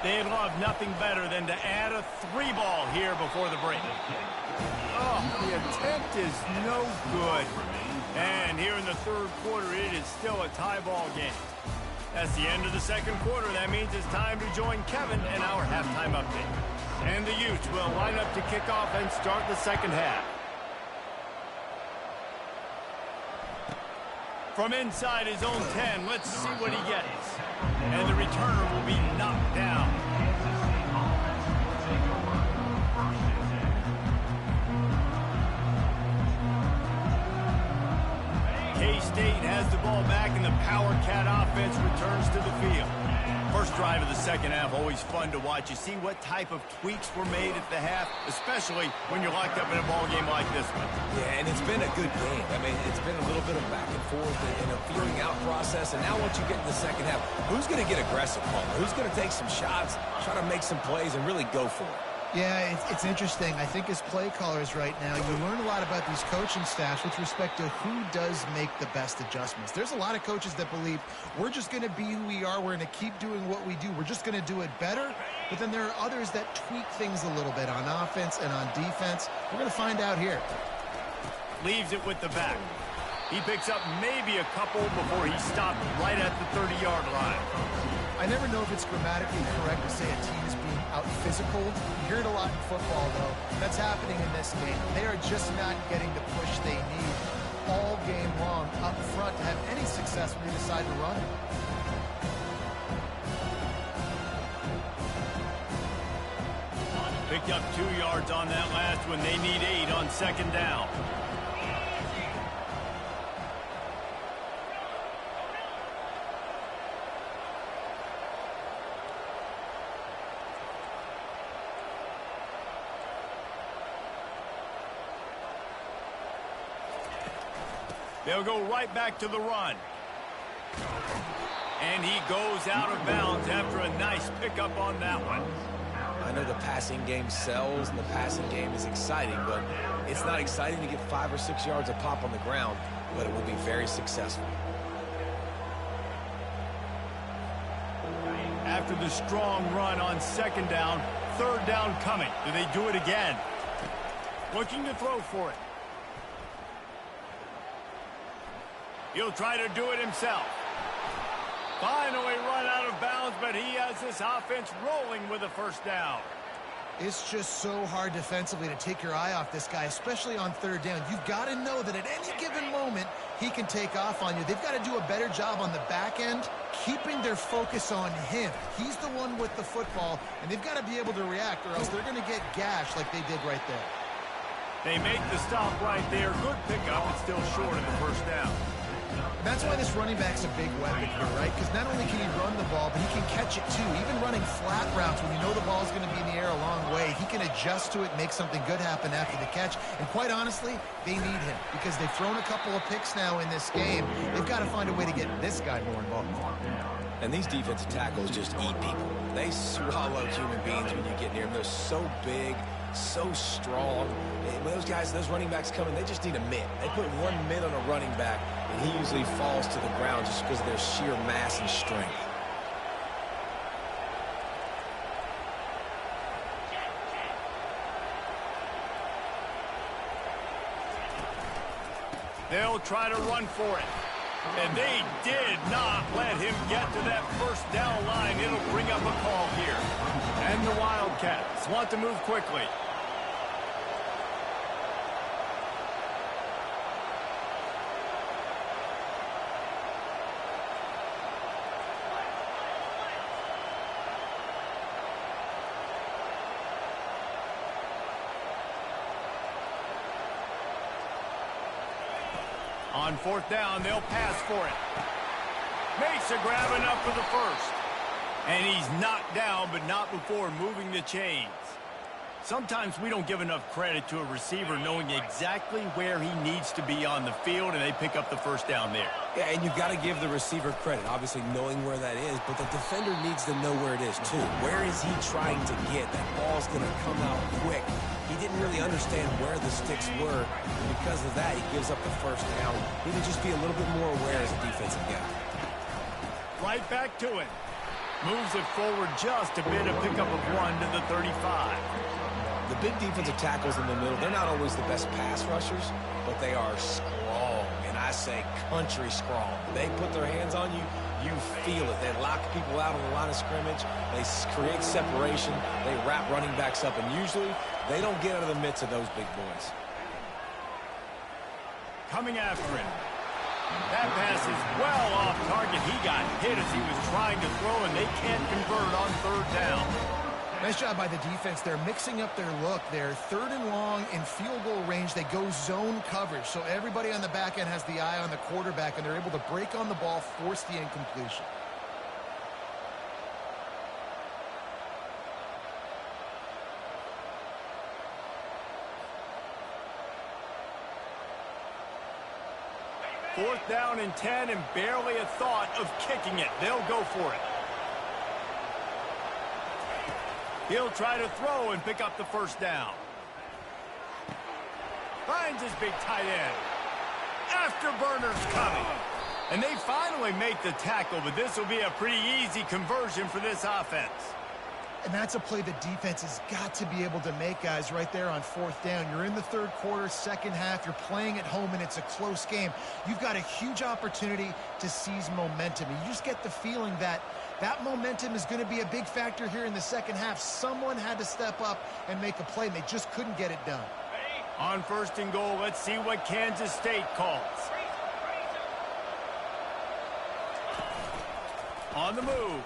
They'd love nothing better than to add a 3-ball here before the break. Oh, the attempt is no good. And here in the third quarter, it is still a tie ball game. That's the end of the second quarter. That means it's time to join Kevin in our halftime update. And the Utes will line up to kick off and start the second half. From inside his own 10, let's see what he gets. And the returner will be knocked down. K-State has the ball back, and the Power Cat offense returns to the field. First drive of the second half, always fun to watch. You see what type of tweaks were made at the half, especially when you're locked up in a ball game like this one. Yeah, and it's been a good game. I mean, it's been a little bit of back and forth and a feeling out process. And now once you get in the second half, who's going to get aggressive, Paul? Who's going to take some shots, try to make some plays, and really go for it? Yeah, it's interesting. I think as play callers right now, you learn a lot about these coaching staffs with respect to who does make the best adjustments. There's a lot of coaches that believe we're just going to be who we are. We're going to keep doing what we do. We're just going to do it better. But then there are others that tweak things a little bit on offense and on defense. We're going to find out here. Leaves it with the back. He picks up maybe a couple before he stopped right at the 30-yard line. I never know if it's grammatically correct to say a team is being out-physical. You hear it a lot in football, though. That's happening in this game. They are just not getting the push they need all game long up front to have any success when they decide to run. Picked up 2 yards on that last one. They need 8 on second down. They'll go right back to the run. And he goes out of bounds after a nice pickup on that one. I know the passing game sells and the passing game is exciting, but it's not exciting to get 5 or 6 yards a pop on the ground, but it will be very successful. After the strong run on second down, third down coming. Do they do it again? Looking to throw for it. He'll try to do it himself. Finally run out of bounds, but he has this offense rolling with a first down. It's just so hard defensively to take your eye off this guy, especially on third down. You've got to know that at any given moment, he can take off on you. They've got to do a better job on the back end, keeping their focus on him. He's the one with the football, and they've got to be able to react, or else they're going to get gashed like they did right there. They make the stop right there. Good pickup. It's still short of the first down. That's why this running back's a big weapon here, right? Because not only can he run the ball, but he can catch it too. Even running flat routes when you know the ball's going to be in the air a long way, he can adjust to it, make something good happen after the catch. And quite honestly, they need him because they've thrown a couple of picks now in this game. They've got to find a way to get this guy more involved. And these defensive tackles just eat people. They swallow human beings when you get near them. They're so big, so strong. When those guys, those running backs come in, they just need a mitt. They put 1 mitt on a running back, and he usually falls to the ground just because of their sheer mass and strength. They'll try to run for it. And they did not let him get to that first down line. It'll bring up a call here. And the Wildcats want to move quickly. On fourth down, they'll pass for it. Makes a grab enough for the first. And he's knocked down, but not before moving the chains. Sometimes we don't give enough credit to a receiver knowing exactly where he needs to be on the field, and they pick up the first down there. Yeah, and you've got to give the receiver credit, obviously knowing where that is, but the defender needs to know where it is too. Where is he trying to get? That ball's going to come out quick. He didn't really understand where the sticks were, and because of that, he gives up the first down. He needs to just be a little bit more aware as a defensive guy. Right back to it. Moves it forward just a bit, a pickup of 1 to the 35. The big defensive tackles in the middle, they're not always the best pass rushers, but they are strong, and I say country strong. They put their hands on you, you feel it. They lock people out on the line of scrimmage. They create separation. They wrap running backs up, and usually they don't get out of the midst of those big boys. Coming after him. That pass is well off target. He got hit as he was trying to throw, and they can't convert on third down. Nice job by the defense. They're mixing up their look. They're third and long in field goal range. They go zone coverage. So everybody on the back end has the eye on the quarterback, and they're able to break on the ball, force the incompletion. 4th down and 10 and barely a thought of kicking it. They'll go for it. He'll try to throw and pick up the 1st down. Finds his big tight end. Afterburner's coming. And they finally make the tackle, but this will be a pretty easy conversion for this offense. And that's a play the defense has got to be able to make, guys, right there on 4th down. You're in the 3rd quarter, 2nd half. You're playing at home, and it's a close game. You've got a huge opportunity to seize momentum. And you just get the feeling that that momentum is going to be a big factor here in the 2nd half. Someone had to step up and make a play, and they just couldn't get it done. On 1st and goal, let's see what Kansas State calls. On the move.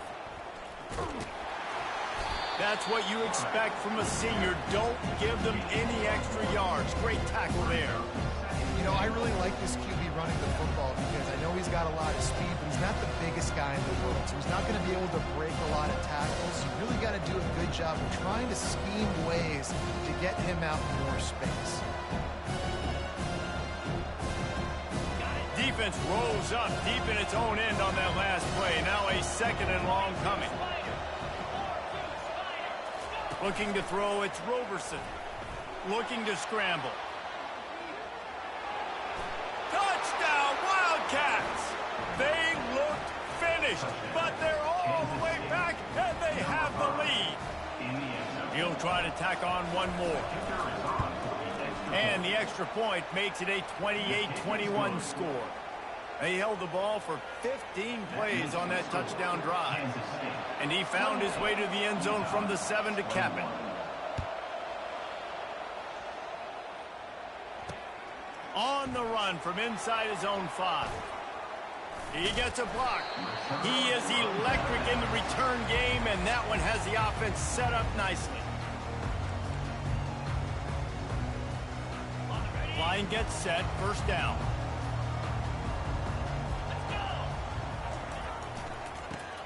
That's what you expect from a senior. Don't give them any extra yards. Great tackle there. You know, I really like this QB running the football because I know he's got a lot of speed, but he's not the biggest guy in the world. So he's not going to be able to break a lot of tackles. You really got to do a good job of trying to scheme ways to get him out in more space. Defense rolls up deep in its own end on that last play. Now a 2nd and long coming. Looking to throw, it's Roberson. Looking to scramble. Touchdown, Wildcats! They looked finished, but they're all the way back, and they have the lead. He'll try to tack on one more. And the extra point makes it a 28-21 score. They held the ball for 15 plays on that touchdown drive. And he found his way to the end zone from the 7 to cap it. On the run from inside his own 5. He gets a block. He is electric in the return game, and that one has the offense set up nicely. Line gets set, 1st down.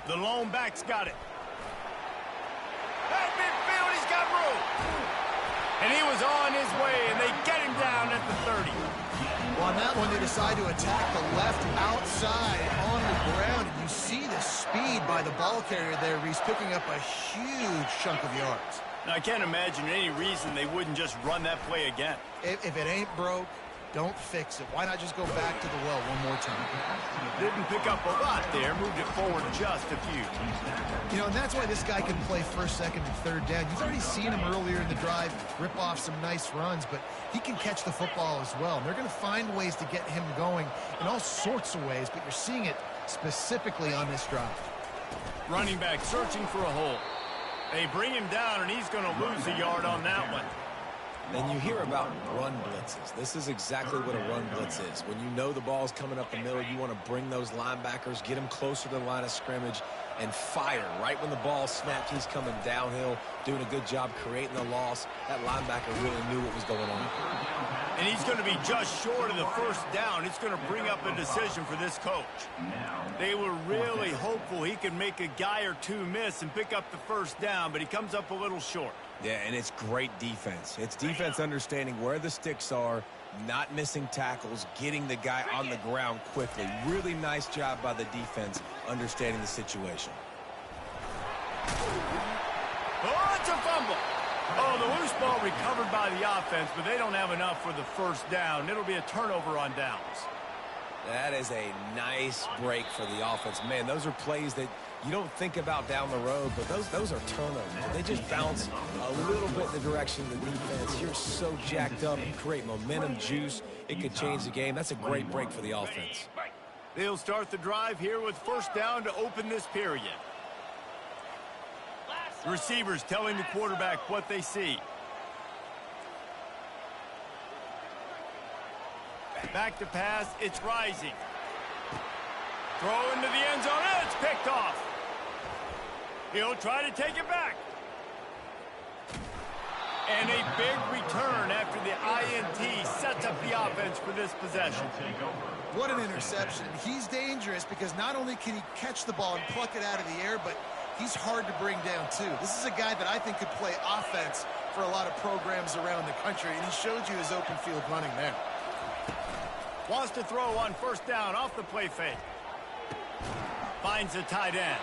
The lone back's got it. At midfield, he's got room. And he was on his way, and they get him down at the 30. Well, on that one, they decide to attack the left outside on the ground. And you see the speed by the ball carrier there. He's picking up a huge chunk of yards. Now, I can't imagine any reason they wouldn't just run that play again. If it ain't broke, don't fix it. Why not just go back to the well one more time? Didn't pick up a lot there. Moved it forward just a few. You know, and that's why this guy can play 1st, 2nd, and 3rd down. You've already seen him earlier in the drive rip off some nice runs, but he can catch the football as well. And they're going to find ways to get him going in all sorts of ways, but you're seeing it specifically on this drive. Running back searching for a hole. They bring him down, and he's going to lose a yard on that one. And you hear about run blitzes. This is exactly what a run blitz is. When you know the ball's coming up the middle, you want to bring those linebackers, get them closer to the line of scrimmage, and fire. Right when the ball snapped, he's coming downhill, doing a good job creating the loss. That linebacker really knew what was going on. And he's going to be just short of the 1st down. It's going to bring up a decision for this coach. They were really hopeful he could make a guy or two miss and pick up the 1st down, but he comes up a little short. Yeah, and it's great defense. It's defense understanding where the sticks are, not missing tackles, getting the guy on the ground quickly. Really nice job by the defense understanding the situation. Oh, it's a fumble. Oh, the loose ball recovered by the offense, but they don't have enough for the 1st down. It'll be a turnover on downs. That is a nice break for the offense. Man, those are plays that you don't think about down the road, but those are turnovers. They just bounce a little bit in the direction of the defense. You're so jacked up. You create momentum, juice. It could change the game. That's a great break for the offense. They'll start the drive here with 1st down to open this period. The receivers telling the quarterback what they see. Back to pass, it's Rising. Throw into the end zone, and it's picked off. He'll try to take it back. And a big return after the INT sets up the offense for this possession. What an interception. He's dangerous because not only can he catch the ball and pluck it out of the air, but he's hard to bring down, too. This is a guy that I think could play offense for a lot of programs around the country, and he showed you his open field running there. Wants to throw on first down off the play fake. Finds the tight end.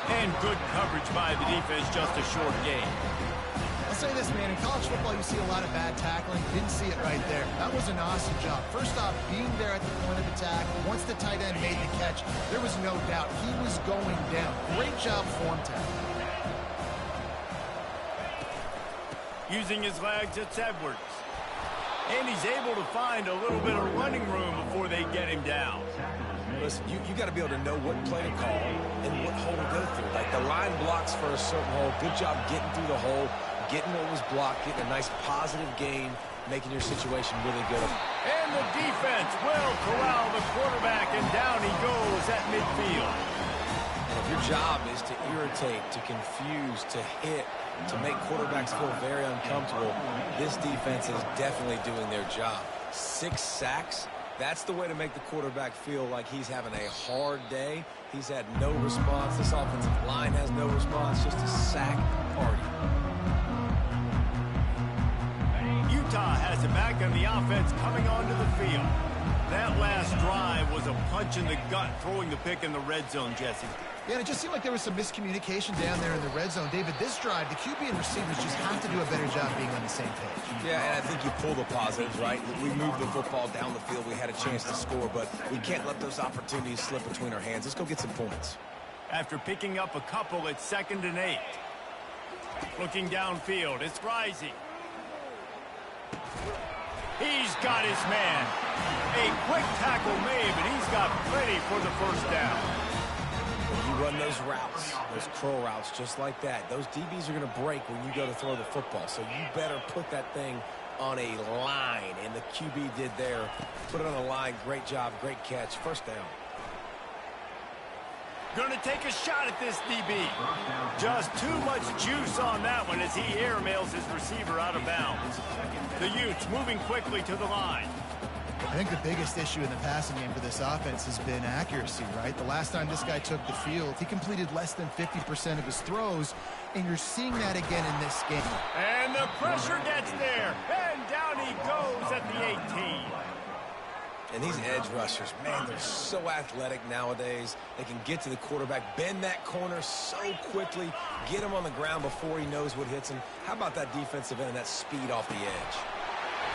And good coverage by the defense, just a short gain. I'll say this, man. In college football, you see a lot of bad tackling. Didn't see it right there. That was an awesome job. First off, being there at the point of attack. Once the tight end made the catch, there was no doubt he was going down. Great job form tackle. Using his legs, it's Edwards. And he's able to find a little bit of running room before they get him down. Listen, you got to be able to know what play to call and what hole to go through. Like the line blocks for a certain hole. Good job getting through the hole, getting what was blocked, getting a nice positive gain, making your situation really good. And the defense will corral the quarterback, and down he goes at midfield. And if your job is to irritate, to confuse, to hit, to make quarterbacks feel very uncomfortable, this defense is definitely doing their job. 6 sacks. That's the way to make the quarterback feel like he's having a hard day. He's had no response. This offensive line has no response. Just a sack party. Utah has it back on the offense coming onto the field. That last drive was a punch in the gut, throwing the pick in the red zone, Jesse. Yeah, and it just seemed like there was some miscommunication down there in the red zone. David, this drive, the QB and receivers just have to do a better job being on the same page. Yeah, and I think you pull the positives, right? We moved the football down the field. We had a chance to score, but we can't let those opportunities slip between our hands. Let's go get some points. After picking up a couple, it's 2nd and 8. Looking downfield, it's Rising. He's got his man. A quick tackle made, but he's got plenty for the first down. When you run those routes, those curl routes just like that, those DBs are going to break when you go to throw the football. So you better put that thing on a line, and the QB did there. Put it on a line. Great job, great catch. First down. Going to take a shot at this DB. Just too much juice on that one as he airmails his receiver out of bounds. The Utes moving quickly to the line. I think the biggest issue in the passing game for this offense has been accuracy, right? The last time this guy took the field, he completed less than 50% of his throws, and you're seeing that again in this game. And the pressure gets there, and down he goes at the 18. And these edge rushers, man, they're so athletic nowadays. They can get to the quarterback, bend that corner so quickly, get him on the ground before he knows what hits him. How about that defensive end, that speed off the edge?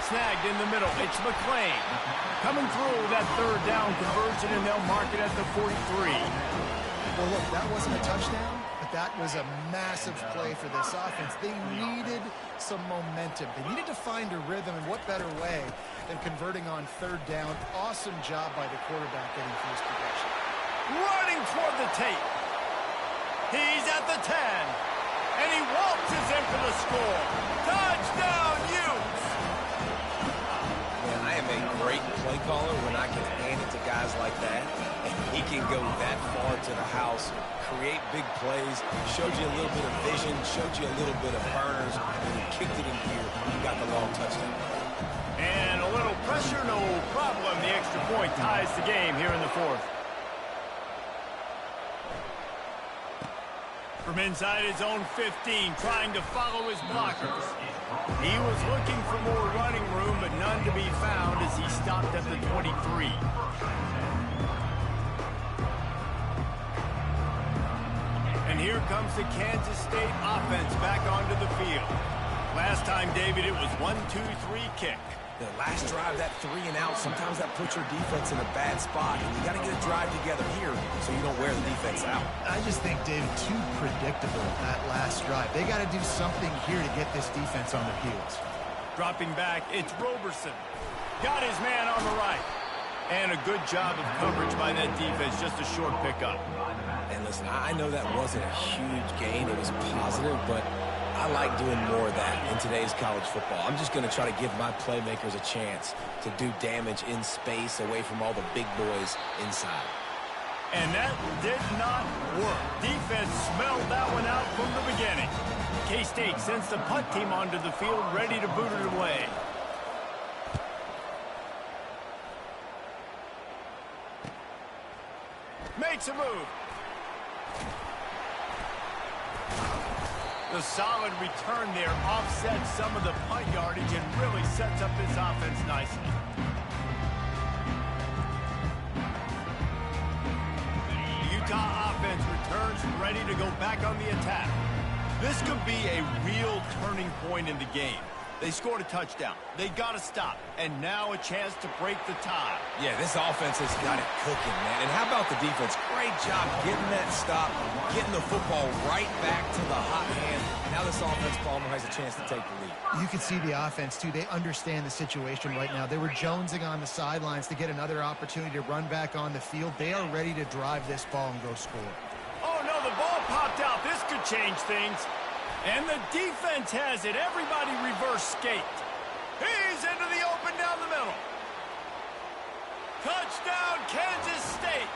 Snagged in the middle. It's McClain. Coming through that 3rd down conversion, and they'll mark it at the 43. Well, look, that wasn't a touchdown, but that was a massive play for this offense. They needed some momentum. They needed to find a rhythm, and what better way than converting on 3rd down. Awesome job by the quarterback getting through his progression. Running toward the tape. He's at the 10, and he waltzes in for the score. Touchdown, Utes! Man, I am a great play caller when I can hand it to guys like that, and he can go that far to the house, create big plays, showed you a little bit of vision, showed you a little bit of burners. When he kicked it in here, he got the long touchdown. And a little pressure, no problem. The extra point ties the game here in the 4th. From inside his own 15, trying to follow his blockers. He was looking for more running room, but none to be found as he stopped at the 23. And here comes the Kansas State offense back onto the field. Last time, David, it was 1-2-3 kick. The last drive, that 3 and out, sometimes that puts your defense in a bad spot. And you got to get a drive together here so you don't wear the defense out. I just think, David, too predictable that last drive. They got to do something here to get this defense on their heels. Dropping back, it's Roberson. Got his man on the right. And a good job of coverage by that defense, just a short pickup. And listen, I know that wasn't a huge gain. It was positive, but I like doing more of that in today's college football. I'm just going to try to give my playmakers a chance to do damage in space away from all the big boys inside. And that did not work. Defense smelled that one out from the beginning. K-State sends the punt team onto the field, ready to boot it away. Makes a move. The solid return there offsets some of the punt yardage and really sets up this offense nicely. returns, ready to go back on the attack. This could be a real turning point in the game. They scored a touchdown. They got to stop. And now a chance to break the tie. Yeah, this offense has got it cooking, man. And how about the defense? Great job getting that stop, getting the football right back to the hot hand. Now this offense, Palmer, has a chance to take the lead. You can see the offense, too. They understand the situation right now. They were jonesing on the sidelines to get another opportunity to run back on the field. They are ready to drive this ball and go score. Oh, no, the ball popped out. This could change things. And the defense has it. Everybody reverse skate. He's into the open down the middle. Touchdown, Kansas State.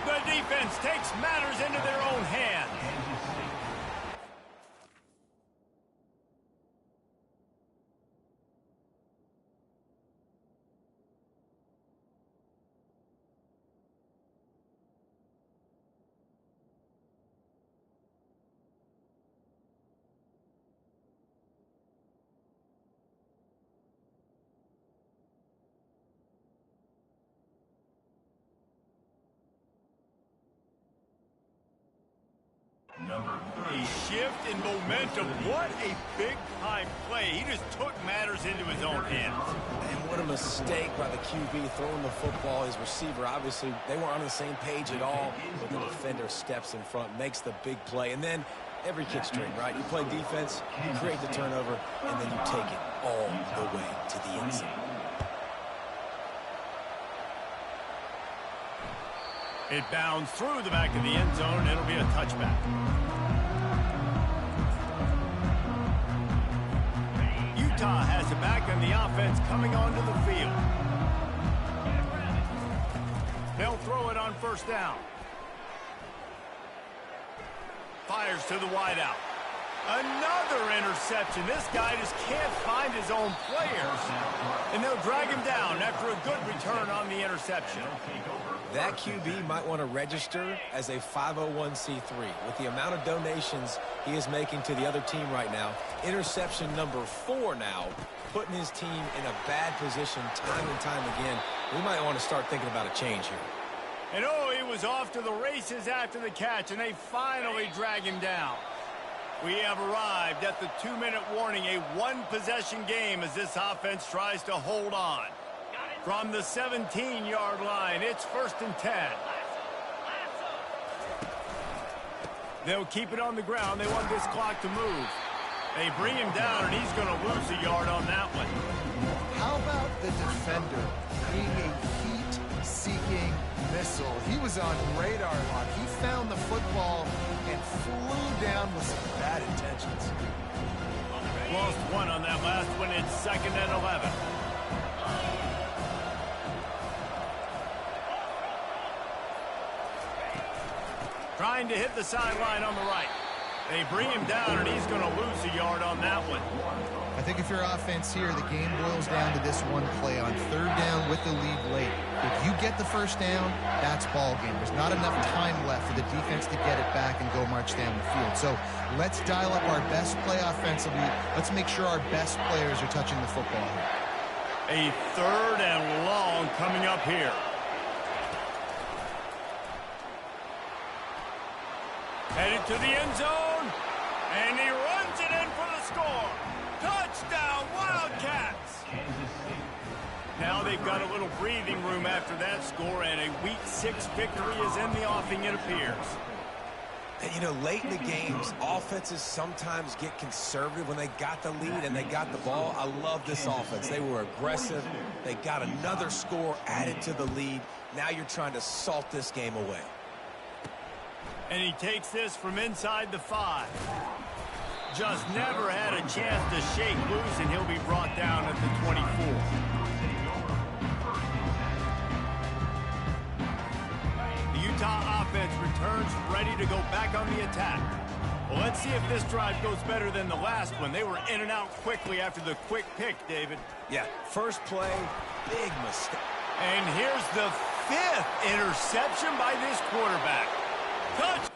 The defense takes matters into their own hands. Number 3. A shift in momentum. What a big-time play. He just took matters into his own hands. And what a mistake by the QB throwing the football. His receiver, obviously, they weren't on the same page at all. But the defender steps in front, makes the big play. And then every kick's straight, right? You play defense, you create the turnover, and then you take it all the way to the end zone. It bounds through the back of the end zone. It'll be a touchback. Utah has it back on the offense coming onto the field. They'll throw it on first down. Fires to the wideout. Another interception. This guy just can't find his own players. And they'll drag him down after a good return on the interception. That QB might want to register as a 501c3. With the amount of donations he is making to the other team right now, interception number 4 now, putting his team in a bad position time and time again. We might want to start thinking about a change here. And oh, he was off to the races after the catch, and they finally drag him down. We have arrived at the 2-minute warning, a one-possession game as this offense tries to hold on. From the 17-yard line, it's 1st and 10. They'll keep it on the ground. They want this clock to move. They bring him down, and he's going to lose a yard on that one. How about the defender being a heat-seeking missile? He was on radar lock. He found the football and flew down with some bad intentions. Lost one on that last one. It's 2nd and 11. Trying to hit the sideline on the right. They bring him down, and he's going to lose a yard on that one. I think if you're offense here, the game boils down to this one play on 3rd down with the lead late. If you get the 1st down, that's ball game. There's not enough time left for the defense to get it back and go march down the field. So let's dial up our best play offensively. Let's make sure our best players are touching the football here. A 3rd and long coming up here. Headed to the end zone, and he runs it in for the score. Touchdown, Wildcats! Now they've got a little breathing room after that score, and a Week 6 victory is in the offing, it appears. And, you know, late in the games, offenses sometimes get conservative when they got the lead and they got the ball. I love this offense. They were aggressive. They got another score added to the lead. Now you're trying to salt this game away. And he takes this from inside the 5. Just never had a chance to shake loose, and he'll be brought down at the 24. The Utah offense returns ready to go back on the attack. Well, let's see if this drive goes better than the last one. They were in and out quickly after the quick pick, David. Yeah, first play, big mistake. And here's the 5th interception by this quarterback. Touchdown!